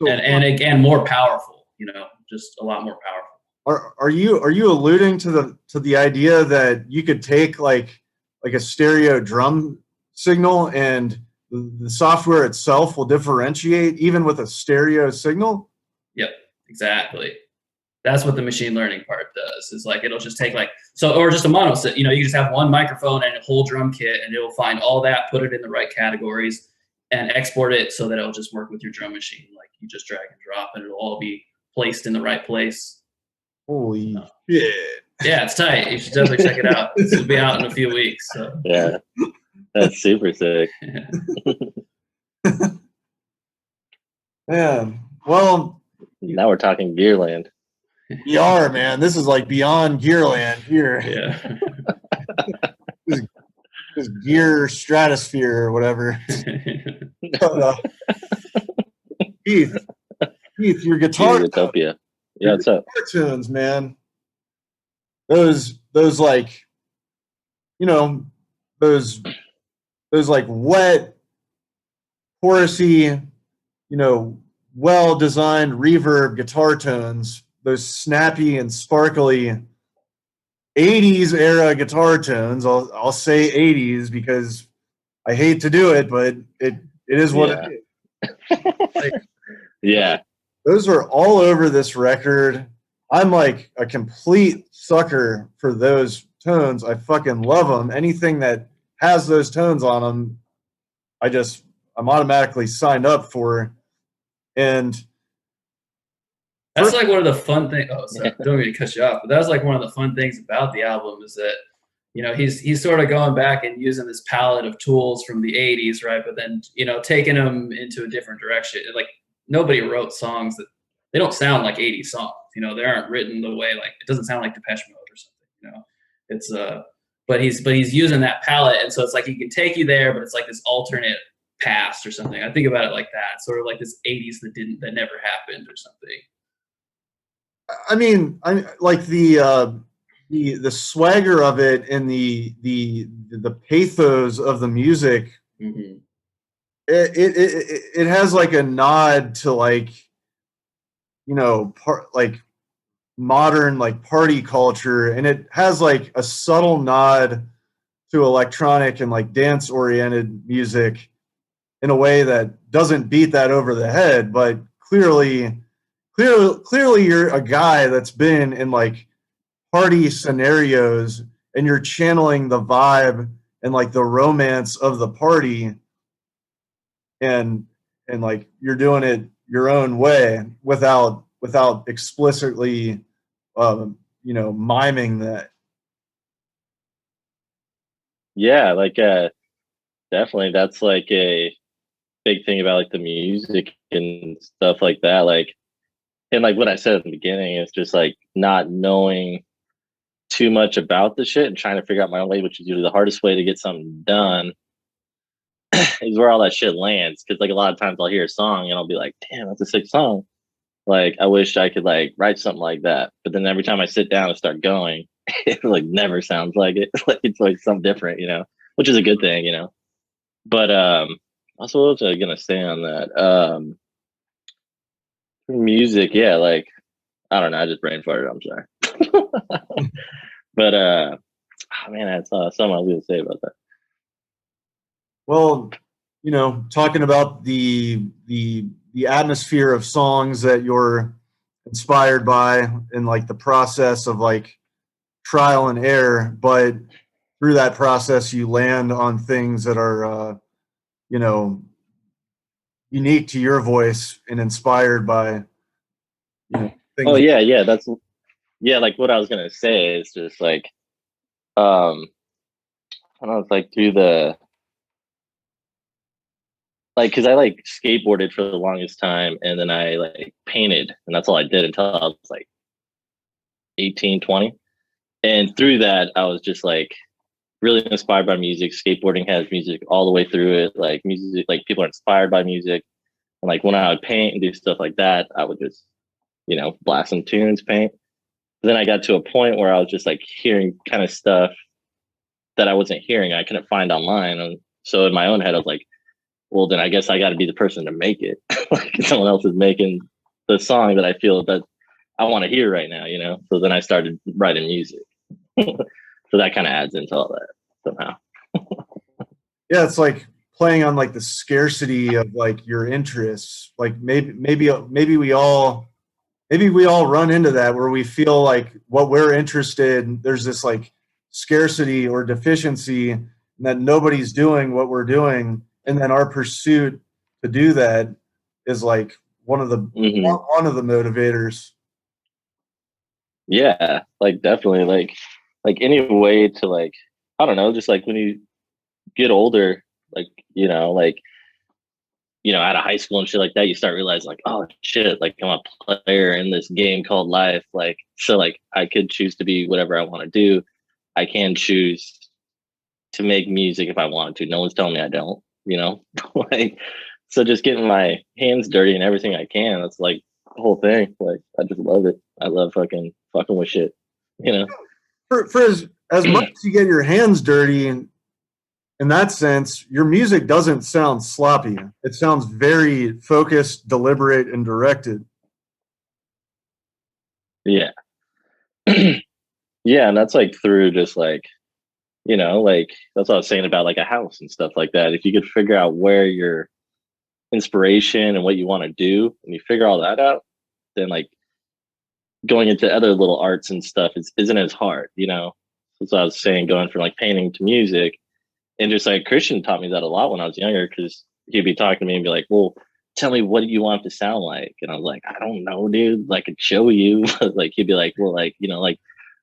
[SPEAKER 2] and again, more powerful, you know, just a lot more powerful.
[SPEAKER 1] Are you alluding to the idea that you could take like a stereo drum signal, and the software itself will differentiate even with a stereo signal?
[SPEAKER 2] Yep, exactly. That's what the machine learning part does. Is like it'll just take or just a mono set. You know, you just have one microphone and a whole drum kit, and it'll find all that, put it in the right categories, and export it so that it'll just work with your drum machine. Like you just drag and drop, and it'll all be placed in the right place.
[SPEAKER 1] Holy shit!
[SPEAKER 2] Yeah, it's tight. You should definitely check it out. This will be out in a few weeks. So.
[SPEAKER 3] Yeah, that's super sick.
[SPEAKER 1] Man, well,
[SPEAKER 3] now we're talking Gearland.
[SPEAKER 1] We are, man. This is like beyond Gearland here.
[SPEAKER 2] Yeah.
[SPEAKER 1] this Gyre Stratosphere or whatever. Keith, your guitar
[SPEAKER 3] Utopia. Yeah, what's up?
[SPEAKER 1] tunes, man. Those like, you know, those like wet, chorusy, you know, well-designed reverb guitar tones. Those snappy and sparkly 80s era guitar tones. I'll say 80s because I hate to do it, but it is what it is.
[SPEAKER 3] Yeah.
[SPEAKER 1] Those are all over this record. I'm like a complete sucker for those tones. I fucking love them. Anything that has those tones on them, I'm automatically signed up for. And
[SPEAKER 2] that's like one of the fun things. Oh, sorry, don't mean to cut you off, but that's like one of the fun things about the album is that, you know, he's sort of going back and using this palette of tools from the 80s, right? But then, you know, taking them into a different direction. Like nobody wrote songs that they don't sound like 80s songs. You know, they aren't written the way, like it doesn't sound like Depeche Mode or something. You know, it's but he's using that palette, and so it's like he can take you there, but it's like this alternate past or something. I think about it like that, sort of like this 80s that never happened or something.
[SPEAKER 1] I mean, I like the swagger of it and the pathos of the music.
[SPEAKER 2] Mm-hmm.
[SPEAKER 1] It has like a nod to like, you know, like modern like party culture, and it has like a subtle nod to electronic and like dance oriented music in a way that doesn't beat that over the head, but clearly you're a guy that's been in like party scenarios, and you're channeling the vibe and like the romance of the party, and like you're doing it your own way without explicitly you know, miming that.
[SPEAKER 3] Yeah, like definitely that's like a big thing about like the music and stuff like that. Like, and like what I said at the beginning is just like not knowing too much about the shit and trying to figure out my own way, which is usually the hardest way to get something done, is where all that shit lands. Cause like a lot of times I'll hear a song and I'll be like, damn, that's a sick song. Like I wish I could like write something like that. But then every time I sit down and start going, it like never sounds like it. Like it's like something different, you know, which is a good thing, you know. But also what was I gonna say on that? Music, yeah, like I don't know, I just brain farted, I'm sorry. But oh man, that's something I was gonna say about that.
[SPEAKER 1] Well, you know, talking about the atmosphere of songs that you're inspired by, and like the process of like trial and error, but through that process you land on things that are you know, unique to your voice and inspired by, you know, things.
[SPEAKER 3] Oh yeah, that's like what I was gonna say is just like I don't know, it's like through the like because I like skateboarded for the longest time and then I like painted and that's all I did until I was like 18, 20. And through that I was just like really inspired by music. Skateboarding has music all the way through it, like music, like people are inspired by music. And like when I would paint and do stuff like that, I would just, you know, blast some tunes, paint. But then I got to a point where I was just like hearing kind of stuff that I wasn't hearing, I couldn't find online. And so in my own head, I was like, well, then I guess I got to be the person to make it. Like someone else is making the song that I feel that I want to hear right now, you know? So then I started writing music. So that kind of adds into all that somehow.
[SPEAKER 1] Yeah, it's like playing on like the scarcity of like your interests. Like maybe we all run into that where we feel like what we're interested in, there's this like scarcity or deficiency, and that nobody's doing what we're doing, and then our pursuit to do that is like one of the motivators.
[SPEAKER 3] Yeah, like definitely like any way to like, I don't know, just like when you get older, like, you know, like, you know, out of high school and shit like that, you start realizing like, oh shit, like I'm a player in this game called life. Like, so like I could choose to be whatever I want to do. I can choose to make music if I wanted to. No one's telling me I don't, you know? Like, so just getting my hands dirty and everything I can, that's like the whole thing. Like, I just love it. I love fucking with shit, you know?
[SPEAKER 1] For as much as you get your hands dirty, and in that sense, your music doesn't sound sloppy. It sounds very focused, deliberate, and directed.
[SPEAKER 3] Yeah. Yeah, and that's like through just like, you know, like that's what I was saying about like a house and stuff like that. If you could figure out where your inspiration and what you want to do, and you figure all that out, then like going into other little arts and stuff isn't as hard, you know? That's what I was saying, going from like painting to music. And just like Christian taught me that a lot when I was younger, because he'd be talking to me and be like, well, tell me what you want it to sound like. And I was like, I don't know, dude. Like, I could show you. Like, he'd be like, well, like, you know, like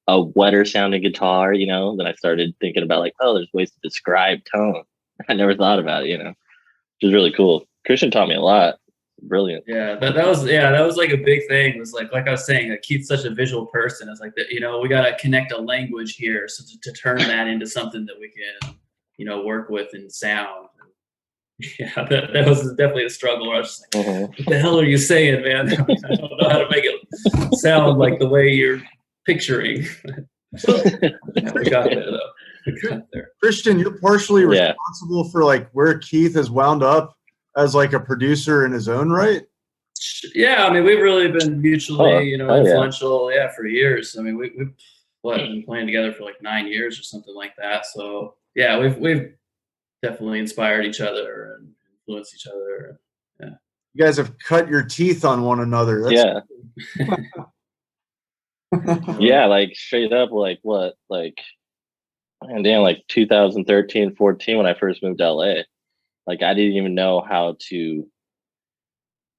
[SPEAKER 3] a wetter sounding guitar, you know? Then I started thinking about like, oh, there's ways to describe tone. I never thought about it, you know? Which is really cool. Christian taught me a lot. Brilliant.
[SPEAKER 2] Yeah, that was like a big thing. It was like I was saying, like Keith's such a visual person. It's like that, you know, we got to connect a language here, so to turn that into something that we can, you know, work with in sound. Yeah, that was definitely a struggle. Where I was just like, what the hell are you saying, man? I don't know how to make it sound like the way you're picturing. Yeah, we got there though. We got there.
[SPEAKER 1] Christian, you're partially responsible for like where Keith has wound up as like a producer in his own right.
[SPEAKER 2] Yeah, I mean, we've really been mutually, you know, influential, for years. I mean, we've been playing together for like 9 years or something like that. So yeah, we've definitely inspired each other and influenced each other. Yeah,
[SPEAKER 1] you guys have cut your teeth on one another. That's
[SPEAKER 3] Yeah, like straight up, like what, like, man, damn, like 2013, 14 when I first moved to LA. Like I didn't even know how to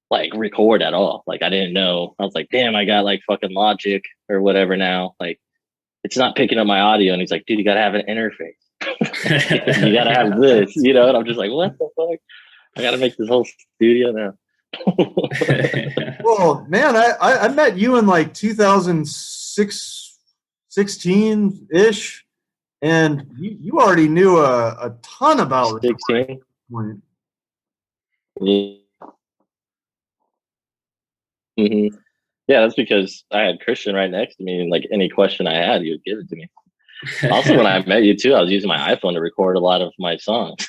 [SPEAKER 3] like record at all. Like I didn't know. I was like, damn, I got like fucking Logic or whatever now. Like it's not picking up my audio. And he's like, dude, you gotta have an interface. You gotta have this, you know? And I'm just like, what the fuck? I gotta make this whole studio now.
[SPEAKER 1] Well, man, I met you in like 2006, 16-ish, and you already knew a ton about
[SPEAKER 3] 16.
[SPEAKER 1] recording.
[SPEAKER 3] Yeah. Mm-hmm. Yeah, that's because I had Christian right next to me, and like any question I had, he would give it to me. Also, when I met you too, I was using my iPhone to record a lot of my songs.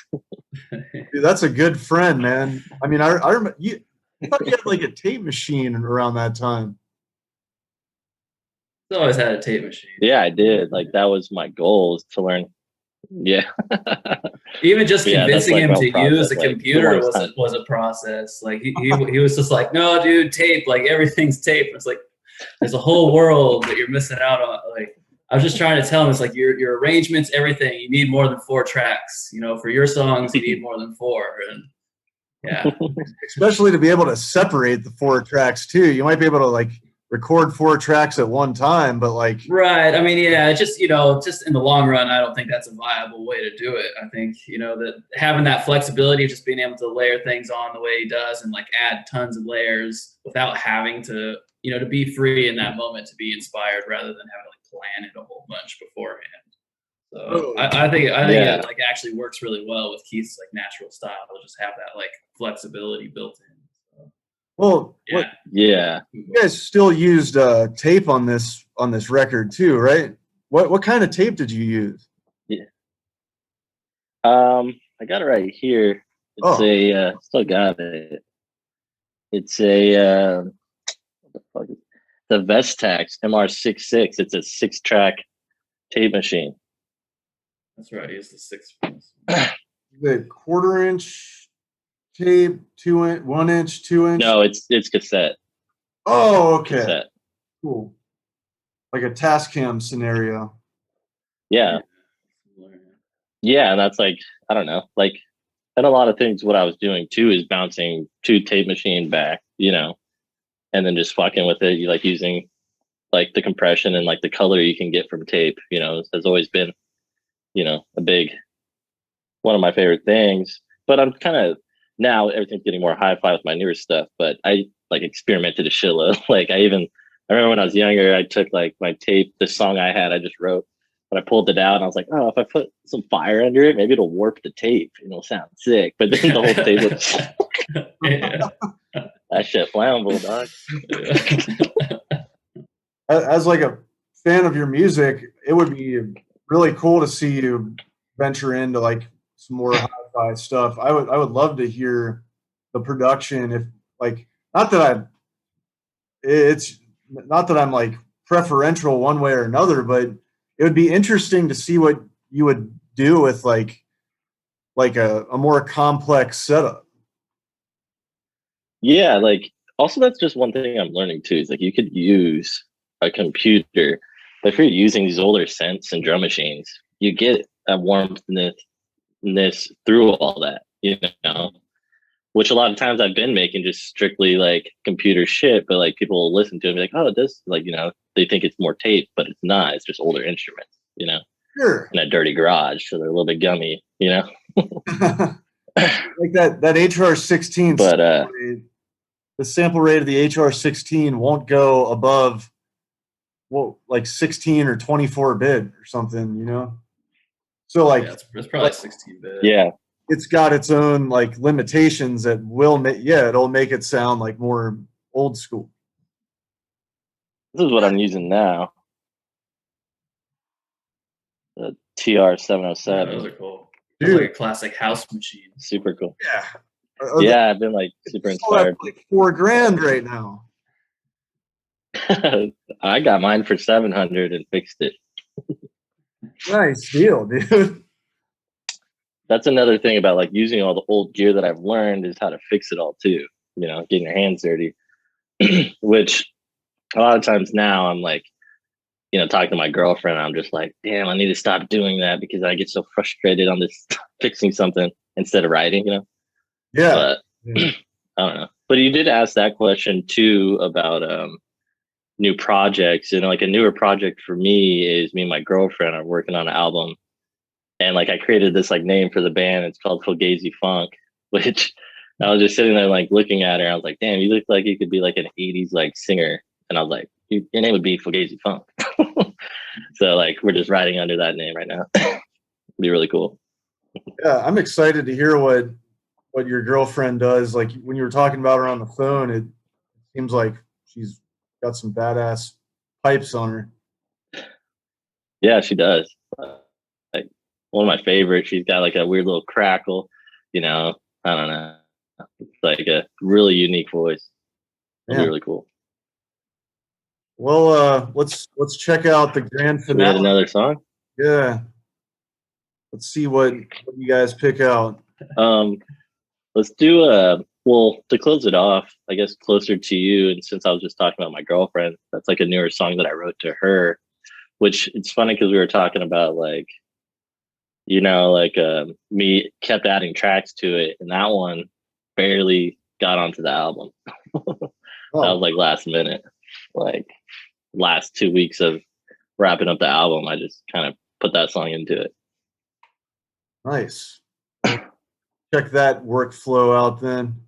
[SPEAKER 1] Dude, that's a good friend, man. I mean, I remember you. I thought you had like a tape machine around that time.
[SPEAKER 2] I've always had a tape machine.
[SPEAKER 3] Yeah, I did. Like that was my goal, is to learn. Yeah.
[SPEAKER 2] Even just
[SPEAKER 3] Yeah, that's,
[SPEAKER 2] convincing
[SPEAKER 3] like,
[SPEAKER 2] him
[SPEAKER 3] well
[SPEAKER 2] to use a
[SPEAKER 3] processed, like,
[SPEAKER 2] computer
[SPEAKER 3] the worst
[SPEAKER 2] was a process. Like he was just like, no, dude, tape. Like everything's tape. It's like there's a whole world that you're missing out on. Like I was just trying to tell him, it's like your arrangements, everything. You need more than 4 tracks. You know, for your songs, you need more than 4. And yeah,
[SPEAKER 1] Especially to be able to separate the 4 tracks too. You might be able to like record 4 tracks at one time, but like
[SPEAKER 2] right. I mean, yeah, just, you know, just in the long run, I don't think that's a viable way to do it. I think, you know, that having that flexibility of just being able to layer things on the way he does and like add tons of layers without having to, you know, to be free in that moment, to be inspired rather than having to like plan it a whole bunch beforehand. So I think
[SPEAKER 3] Yeah.
[SPEAKER 2] it like actually works really well with Keith's like natural style. He'll just have that like flexibility built in. So,
[SPEAKER 1] well,
[SPEAKER 2] yeah.
[SPEAKER 3] Yeah.
[SPEAKER 1] you guys still used tape on this record too, right? What kind of tape did you use?
[SPEAKER 3] Yeah. I got it right here. It's still got it. It's a what the fuck is it? The Vestax MR66. It's a 6-track tape machine.
[SPEAKER 2] That's right. He's the 6.
[SPEAKER 1] The 1/4-inch tape, 2-inch, 1-inch, 2-inch.
[SPEAKER 3] No, it's cassette.
[SPEAKER 1] Oh, okay.
[SPEAKER 3] Cassette.
[SPEAKER 1] Cool. Like a Tascam scenario.
[SPEAKER 3] Yeah. Yeah, and that's like, I don't know, like, and a lot of things what I was doing too is bouncing to tape machine back, you know, and then just fucking with it. You like using like the compression and like the color you can get from tape, you know, has always been, you know, one of my favorite things. But I'm kind of, now everything's getting more hi-fi with my newer stuff, but I like experimented a shitload. Like I remember when I was younger, I took like my tape, the song I just wrote, but I pulled it out and I was like, oh, if I put some fire under it, maybe it'll warp the tape and it'll sound sick. But then the whole tape was that shit flammable, dog.
[SPEAKER 1] As like a fan of your music, it would be really cool to see you venture into like some more hi-fi stuff. I would love to hear the production. If like, it's not that I'm like preferential one way or another, but it would be interesting to see what you would do with like a more complex setup.
[SPEAKER 3] Yeah, like also that's just one thing I'm learning too, is like you could use a computer, but if you're using these older synths and drum machines, you get a warmthness through all that, you know, which a lot of times I've been making just strictly like computer shit, but like people will listen to it and be like, oh, this, like, you know, they think it's more tape, but it's not. It's just older instruments, you know,
[SPEAKER 1] Sure.
[SPEAKER 3] in a dirty garage, so they're a little bit gummy, you know.
[SPEAKER 1] Like that HR16,
[SPEAKER 3] But
[SPEAKER 1] the sample rate of the HR16 won't go above, well, like 16 or 24 bit or something, you know. So like
[SPEAKER 2] it's probably 16-bit.
[SPEAKER 3] yeah,
[SPEAKER 1] it's got its own like limitations that will make, it'll make it sound like more old school.
[SPEAKER 3] this is what I'm using now. The TR-707.
[SPEAKER 2] Those are cool.
[SPEAKER 1] Dude.
[SPEAKER 2] It's like a classic house machine.
[SPEAKER 3] Super cool.
[SPEAKER 1] Yeah.
[SPEAKER 3] Yeah, I've been like super inspired.
[SPEAKER 1] Like $4,000 right now.
[SPEAKER 3] I got mine for 700 and fixed it.
[SPEAKER 1] Nice deal, dude.
[SPEAKER 3] That's another thing about like using all the old gear that I've learned, is how to fix it all too. You know, getting your hands dirty, which a lot of times now I'm like, talking to my girlfriend, I'm just like, damn, I need to stop doing that because I get so frustrated on this fixing something instead of writing,
[SPEAKER 1] Yeah.
[SPEAKER 3] But
[SPEAKER 1] Yeah.
[SPEAKER 3] I don't know. But you did ask that question too about new projects, and like a newer project for me is me and my girlfriend are working on an album, and like I created this like name for the band. It's called Fugazi Funk, which I was just sitting there like looking at her. I was like, damn, you look like you could be like an 80s like singer. And I was like, your name would be Fugazi Funk. So like we're just riding under that name right now. It'd be really cool.
[SPEAKER 1] Yeah, I'm excited to hear what your girlfriend does. Like when you were talking about her on the phone, it seems like she's got some badass pipes on her.
[SPEAKER 3] Yeah, she does. Like one of my favorites. She's got like a weird little crackle, I don't know. It's like a really unique voice. It'll be really cool.
[SPEAKER 1] Well, let's check out the grand
[SPEAKER 3] We had
[SPEAKER 1] finale.
[SPEAKER 3] another song.
[SPEAKER 1] Yeah. Let's see what you guys pick out.
[SPEAKER 3] Let's do well, to close it off, I guess Closer to You. And since I was just talking about my girlfriend, that's like a newer song that I wrote to her, which it's funny because we were talking about like, me kept adding tracks to it, and that one barely got onto the album. That was like last minute, like last 2 weeks of wrapping up the album. I just kind of put that song into it.
[SPEAKER 1] Nice. Check that workflow out then.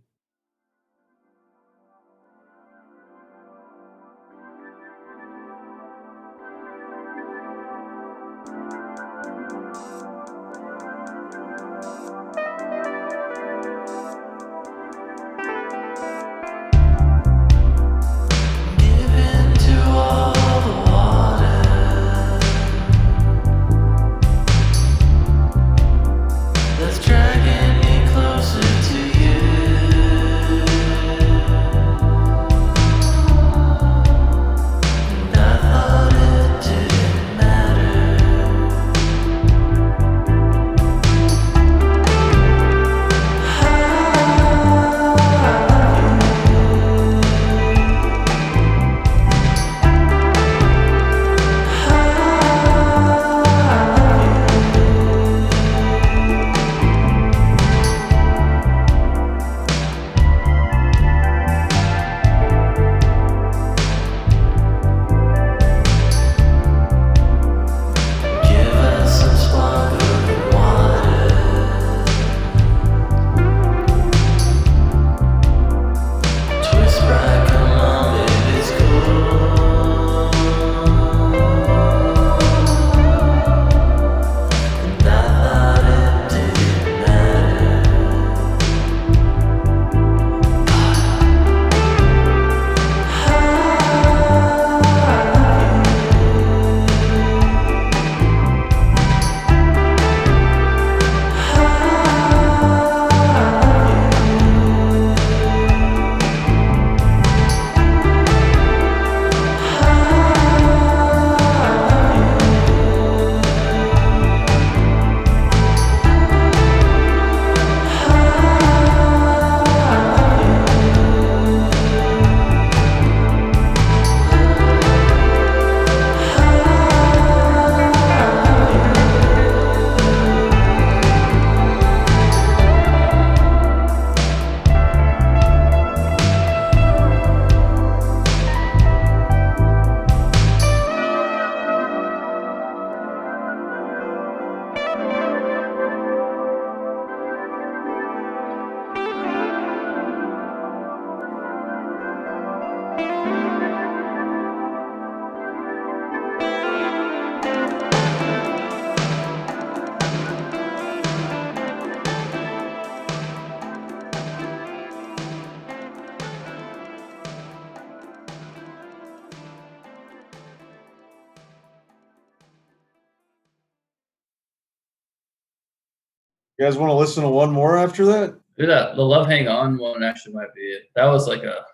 [SPEAKER 1] You guys want to listen to one more after that?
[SPEAKER 2] Do that. The Love Hang On one actually might be it. That was like a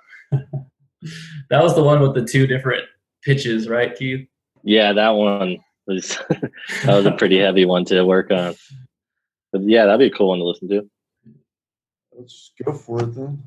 [SPEAKER 2] that was the one with the two different pitches, right, Keith?
[SPEAKER 3] Yeah, that one was that was a pretty heavy one to work on. But yeah, that'd be a cool one to listen to.
[SPEAKER 1] Let's go for it then.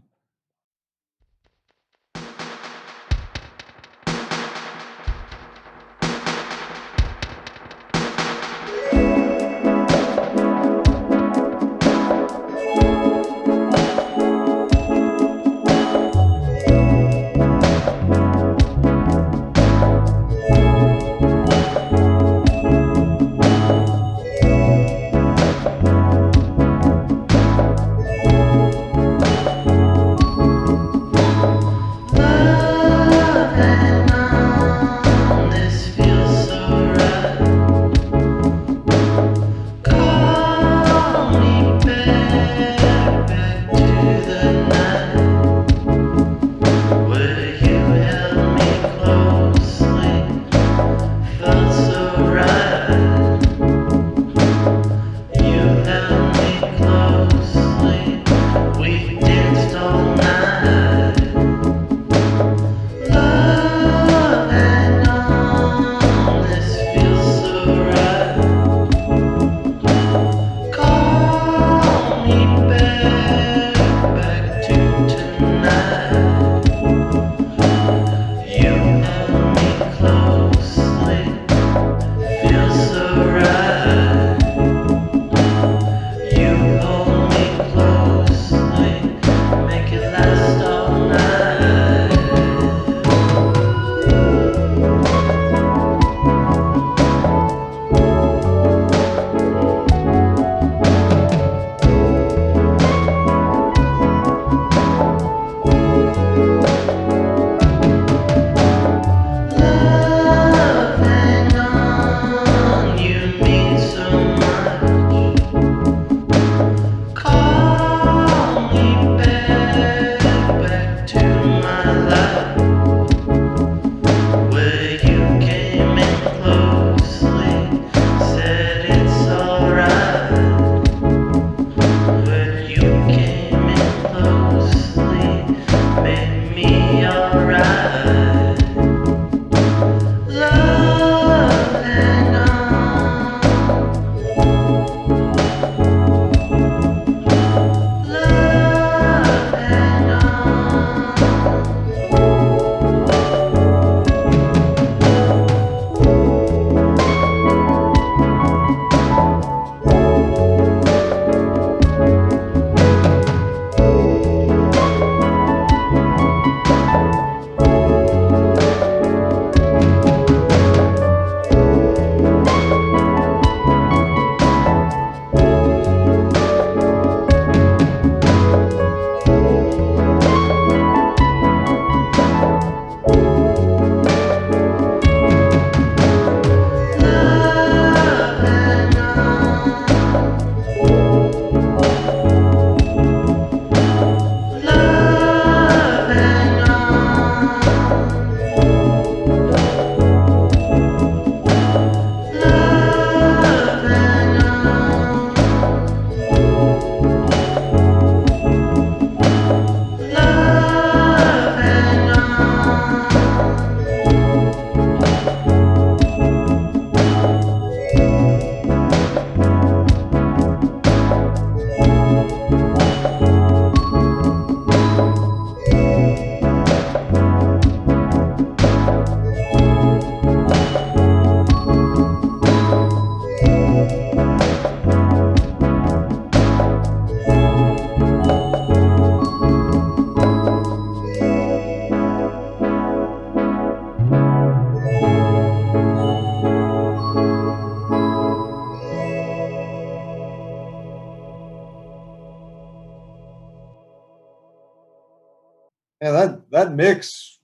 [SPEAKER 1] Yeah, that mix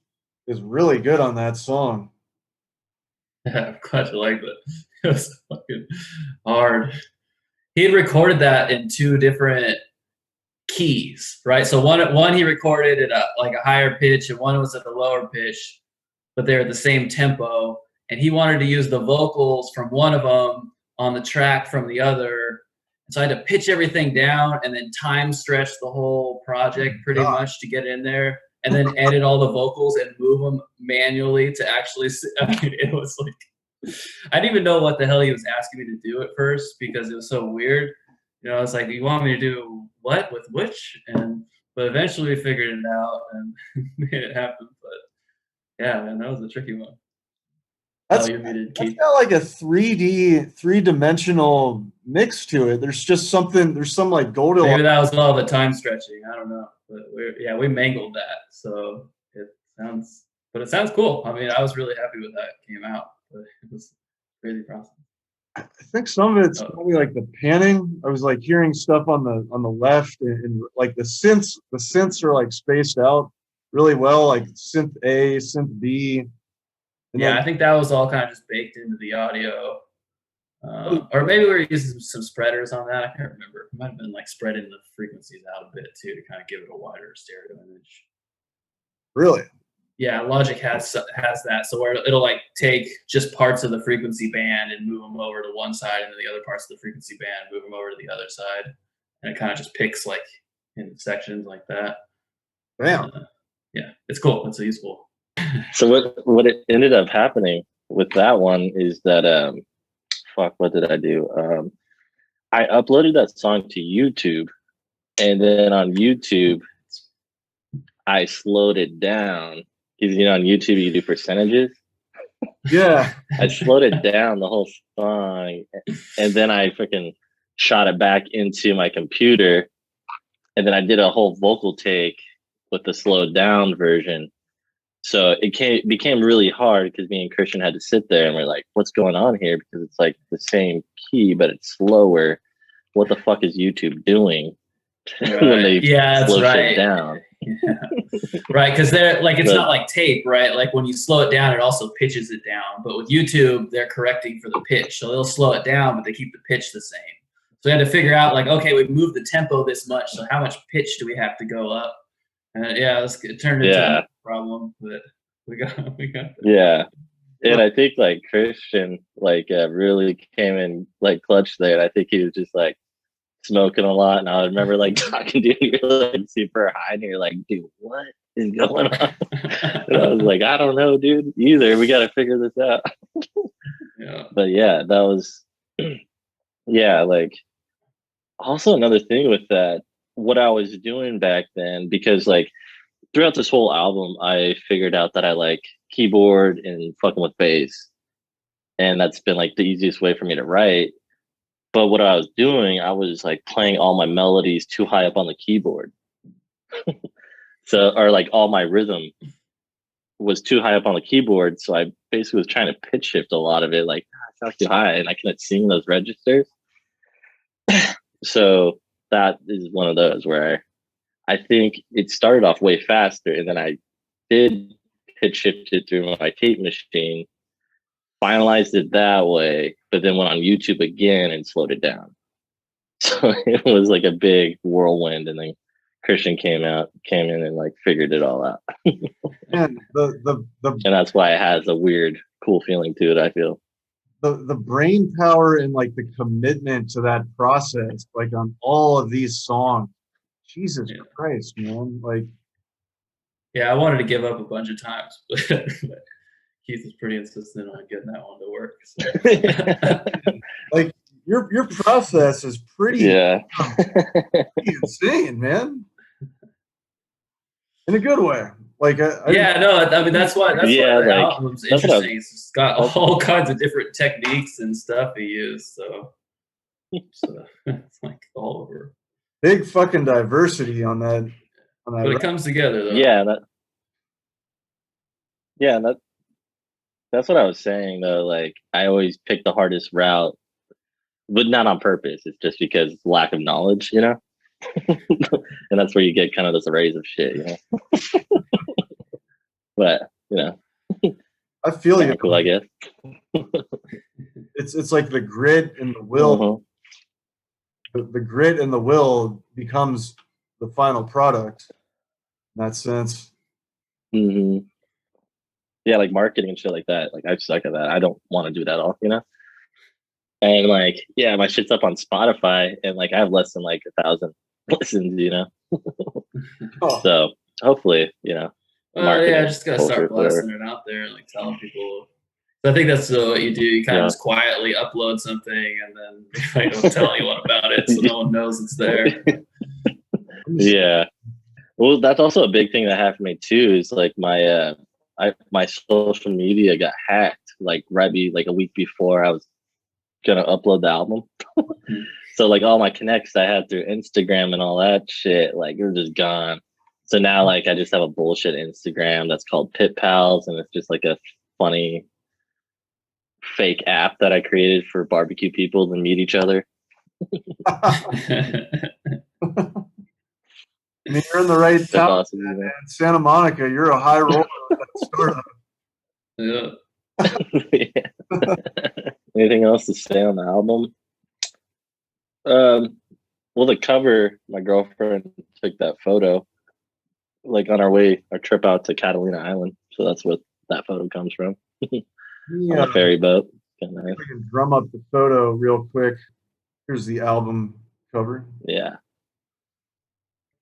[SPEAKER 1] is really good on that song.
[SPEAKER 2] Yeah, I'm glad you liked it. It was fucking hard. He had recorded that in 2 different keys, right? So one he recorded at like a higher pitch, and one was at the lower pitch, but they're at the same tempo. And he wanted to use the vocals from one of them on the track from the other. So I had to pitch everything down and then time stretch the whole project pretty much to get in there, and then edit all the vocals and move them manually to actually. I mean, it was like I didn't even know what the hell he was asking me to do at first because it was so weird. You know, I was like, "You want me to do what with which?" But eventually we figured it out and made it happen. But yeah, man, that was a tricky one.
[SPEAKER 1] That's,
[SPEAKER 2] you're muted,
[SPEAKER 1] that's
[SPEAKER 2] Keith.
[SPEAKER 1] got like a 3D, 3-dimensional mix to it. There's just something, there's some like
[SPEAKER 2] Maybe
[SPEAKER 1] Goldilocks.
[SPEAKER 2] that was all the time stretching. I don't know, but we mangled that. So it sounds cool. I mean, I was really happy with that. It came out, but it was a crazy process.
[SPEAKER 1] I think some of it's probably like the panning. I was like hearing stuff on the left, and like the synths are like spaced out really well, like synth A, synth B. And
[SPEAKER 2] Yeah,
[SPEAKER 1] then,
[SPEAKER 2] I think that was all kind of just baked into the audio. Or maybe we were using some spreaders on that. I can't remember. It might have been like spreading the frequencies out a bit too to kind of give it a wider stereo image.
[SPEAKER 1] really?
[SPEAKER 2] Yeah, Logic has that, so where it'll like take just parts of the frequency band and move them over to one side, and then the other parts of the frequency band move them over to the other side, and it kind of just picks like in sections like that.
[SPEAKER 1] Damn.
[SPEAKER 2] Yeah, it's cool. It's useful.
[SPEAKER 3] So what it ended up happening with that one is that what did I do? I uploaded that song to YouTube, and then on YouTube I slowed it down because on YouTube you do percentages.
[SPEAKER 1] Yeah.
[SPEAKER 3] I slowed it down the whole song, and then I freaking shot it back into my computer, and then I did a whole vocal take with the slowed down version. So it became really hard because me and Christian had to sit there and we're like, what's going on here? Because it's like the same key, but it's slower. What the fuck is YouTube doing when they slow shit down?
[SPEAKER 2] Yeah. Right, because they're like, it's not like tape, right? Like when you slow it down, it also pitches it down. But with YouTube, they're correcting for the pitch. So they'll slow it down, but they keep the pitch the same. So we had to figure out like, okay, we've moved the tempo this much. So how much pitch do we have to go up? And it turned into a problem, but we got there.
[SPEAKER 3] Yeah. And I think like Christian really came in like clutch there. And I think he was just like smoking a lot. And I remember like talking to you, you're like super high, and you're like, dude, what is going on? And I was like, I don't know, dude, either. We got to figure this out.
[SPEAKER 2] Yeah.
[SPEAKER 3] But yeah, that was like also another thing with that, what I was doing back then, because like throughout this whole album, I figured out that I like keyboard and fucking with bass. And that's been like the easiest way for me to write. But what I was doing, I was like playing all my melodies too high up on the keyboard. Or like all my rhythm was too high up on the keyboard. So I basically was trying to pitch shift a lot of it, like, it's not too high, and I couldn't sing those registers. So that is one of those where I think it started off way faster, and then I did pitch shift it through my tape machine, finalized it that way, but then went on YouTube again and slowed it down. So it was like a big whirlwind, and then Christian came in and like figured it all out.
[SPEAKER 1] And
[SPEAKER 3] and that's why it has a weird, cool feeling to it, I feel.
[SPEAKER 1] The brain power and like the commitment to that process, like on all of these songs. Jesus Christ, man. Like,
[SPEAKER 2] yeah, I wanted to give up a bunch of times, but Keith was pretty insistent on getting that one to work. So.
[SPEAKER 1] Like your process is pretty, pretty insane, man. In a good way. Like
[SPEAKER 2] I mean that's why the
[SPEAKER 3] like,
[SPEAKER 2] album's interesting. It's got all kinds of different techniques and stuff he used. So it's like all over.
[SPEAKER 1] Big fucking diversity on that.
[SPEAKER 2] But it comes together though.
[SPEAKER 3] That's what I was saying though. Like I always pick the hardest route, but not on purpose. It's just because lack of knowledge, And that's where you get kind of this arrays of shit, you know. But you know,
[SPEAKER 1] I feel you.
[SPEAKER 3] cool, I guess.
[SPEAKER 1] It's like the grit and the will. The grit and the will becomes the final product. In that sense.
[SPEAKER 3] Mm-hmm. Yeah, like marketing and shit like that. Like I suck at that. I don't want to do that all, you know. And like, yeah, my shit's up on Spotify, and like I have less than like 1,000 listens, you know.
[SPEAKER 1] Oh.
[SPEAKER 3] So hopefully, you know.
[SPEAKER 2] Yeah, just gotta start blasting it out there and like telling people. So I think that's what you do. You kind of just quietly upload something, and then I don't tell anyone about it, so no one knows it's there.
[SPEAKER 3] Yeah. Well, that's also a big thing that happened to me too. Is like my my social media got hacked like like a week before I was gonna upload the album. So like all my connects I had through Instagram and all that shit, like they're just gone. So now like I just have a bullshit Instagram that's called Pit Pals, and it's just like a funny fake app that I created for barbecue people to meet each other.
[SPEAKER 1] I mean, you're in the right town, awesome, man. Santa Monica, you're a high roller at that startup.
[SPEAKER 2] Yeah.
[SPEAKER 3] Yeah. Anything else to say on the album? Well, the cover, my girlfriend took that photo like on our trip out to Catalina Island. So that's what that photo comes from. On a ferry boat. Nice.
[SPEAKER 1] We can drum up the photo real quick. Here's the album cover.
[SPEAKER 3] Yeah.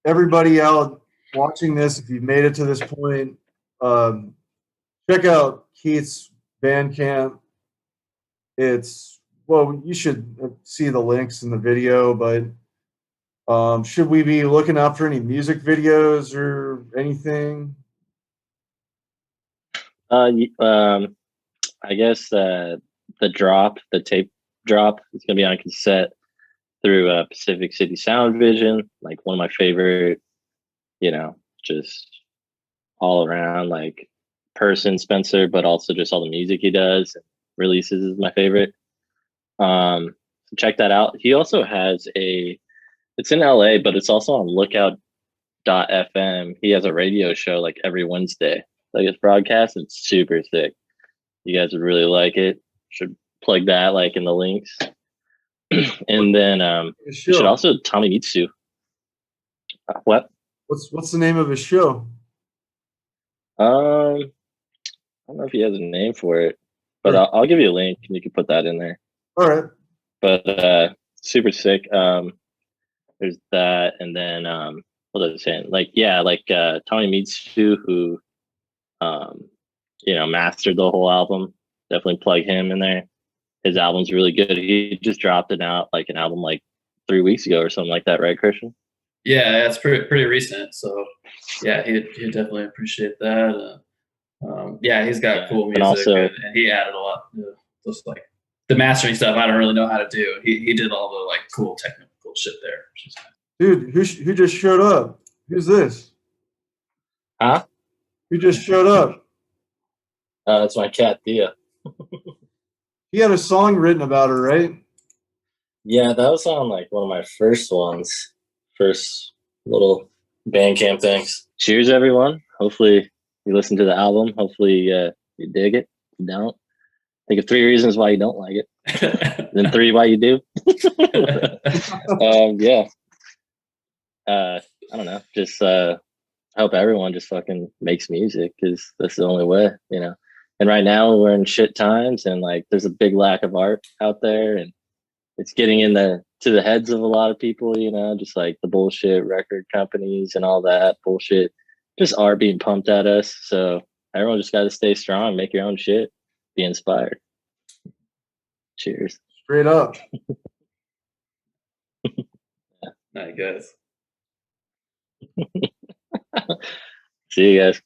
[SPEAKER 1] Everybody out watching this, if you've made it to this point, check out Keith's Bandcamp. You should see the links in the video, but should we be looking out for any music videos or anything?
[SPEAKER 3] I guess the tape drop is gonna be on cassette through Pacific City Sound Vision, like one of my favorite, you know, just all around like person, Spencer, but also just all the music he does and releases is my favorite. So check that out. He also has it's in LA, but it's also on lookout.fm. He has a radio show like every Wednesday. Like it's broadcast, it's super sick. You guys would really like it. Should plug that like in the links. And then you should also Tommy Mitsu. What?
[SPEAKER 1] What's the name of his show?
[SPEAKER 3] I don't know if he has a name for it, but I'll give you a link and you can put that in there.
[SPEAKER 1] All right.
[SPEAKER 3] But super sick. There's that, and then what was I saying? Like Tommy Mitsu, who you know, mastered the whole album. Definitely plug him in there. His album's really good. He just dropped it out like an album like 3 weeks ago or something like that, right, Christian?
[SPEAKER 2] Yeah, it's pretty recent. So yeah, he'd definitely appreciate that. Yeah, he's got cool music, and also, and he added a lot. Just like the mastering stuff, I don't really know how to do. He did all the like cool technical shit there.
[SPEAKER 1] Dude, who just showed up? Who's this?
[SPEAKER 3] Huh?
[SPEAKER 1] Who just showed up?
[SPEAKER 3] It's my cat, Thea.
[SPEAKER 1] He had a song written about her, right?
[SPEAKER 3] Yeah, that was on like one of my first little Bandcamp things. Cheers, everyone. Hopefully you listen to the album. Hopefully you dig it. If you don't, think of 3 reasons why you don't like it. Then 3 why you do. Yeah. I don't know. Just hope everyone just fucking makes music, because that's the only way, you know. And right now we're in shit times, and like there's a big lack of art out there, and it's getting to the heads of a lot of people, you know, just like the bullshit record companies and all that bullshit, just art being pumped at us. So everyone just got to stay strong, make your own shit, be inspired. Cheers.
[SPEAKER 1] Straight up.
[SPEAKER 2] Night, guys.
[SPEAKER 3] See you guys.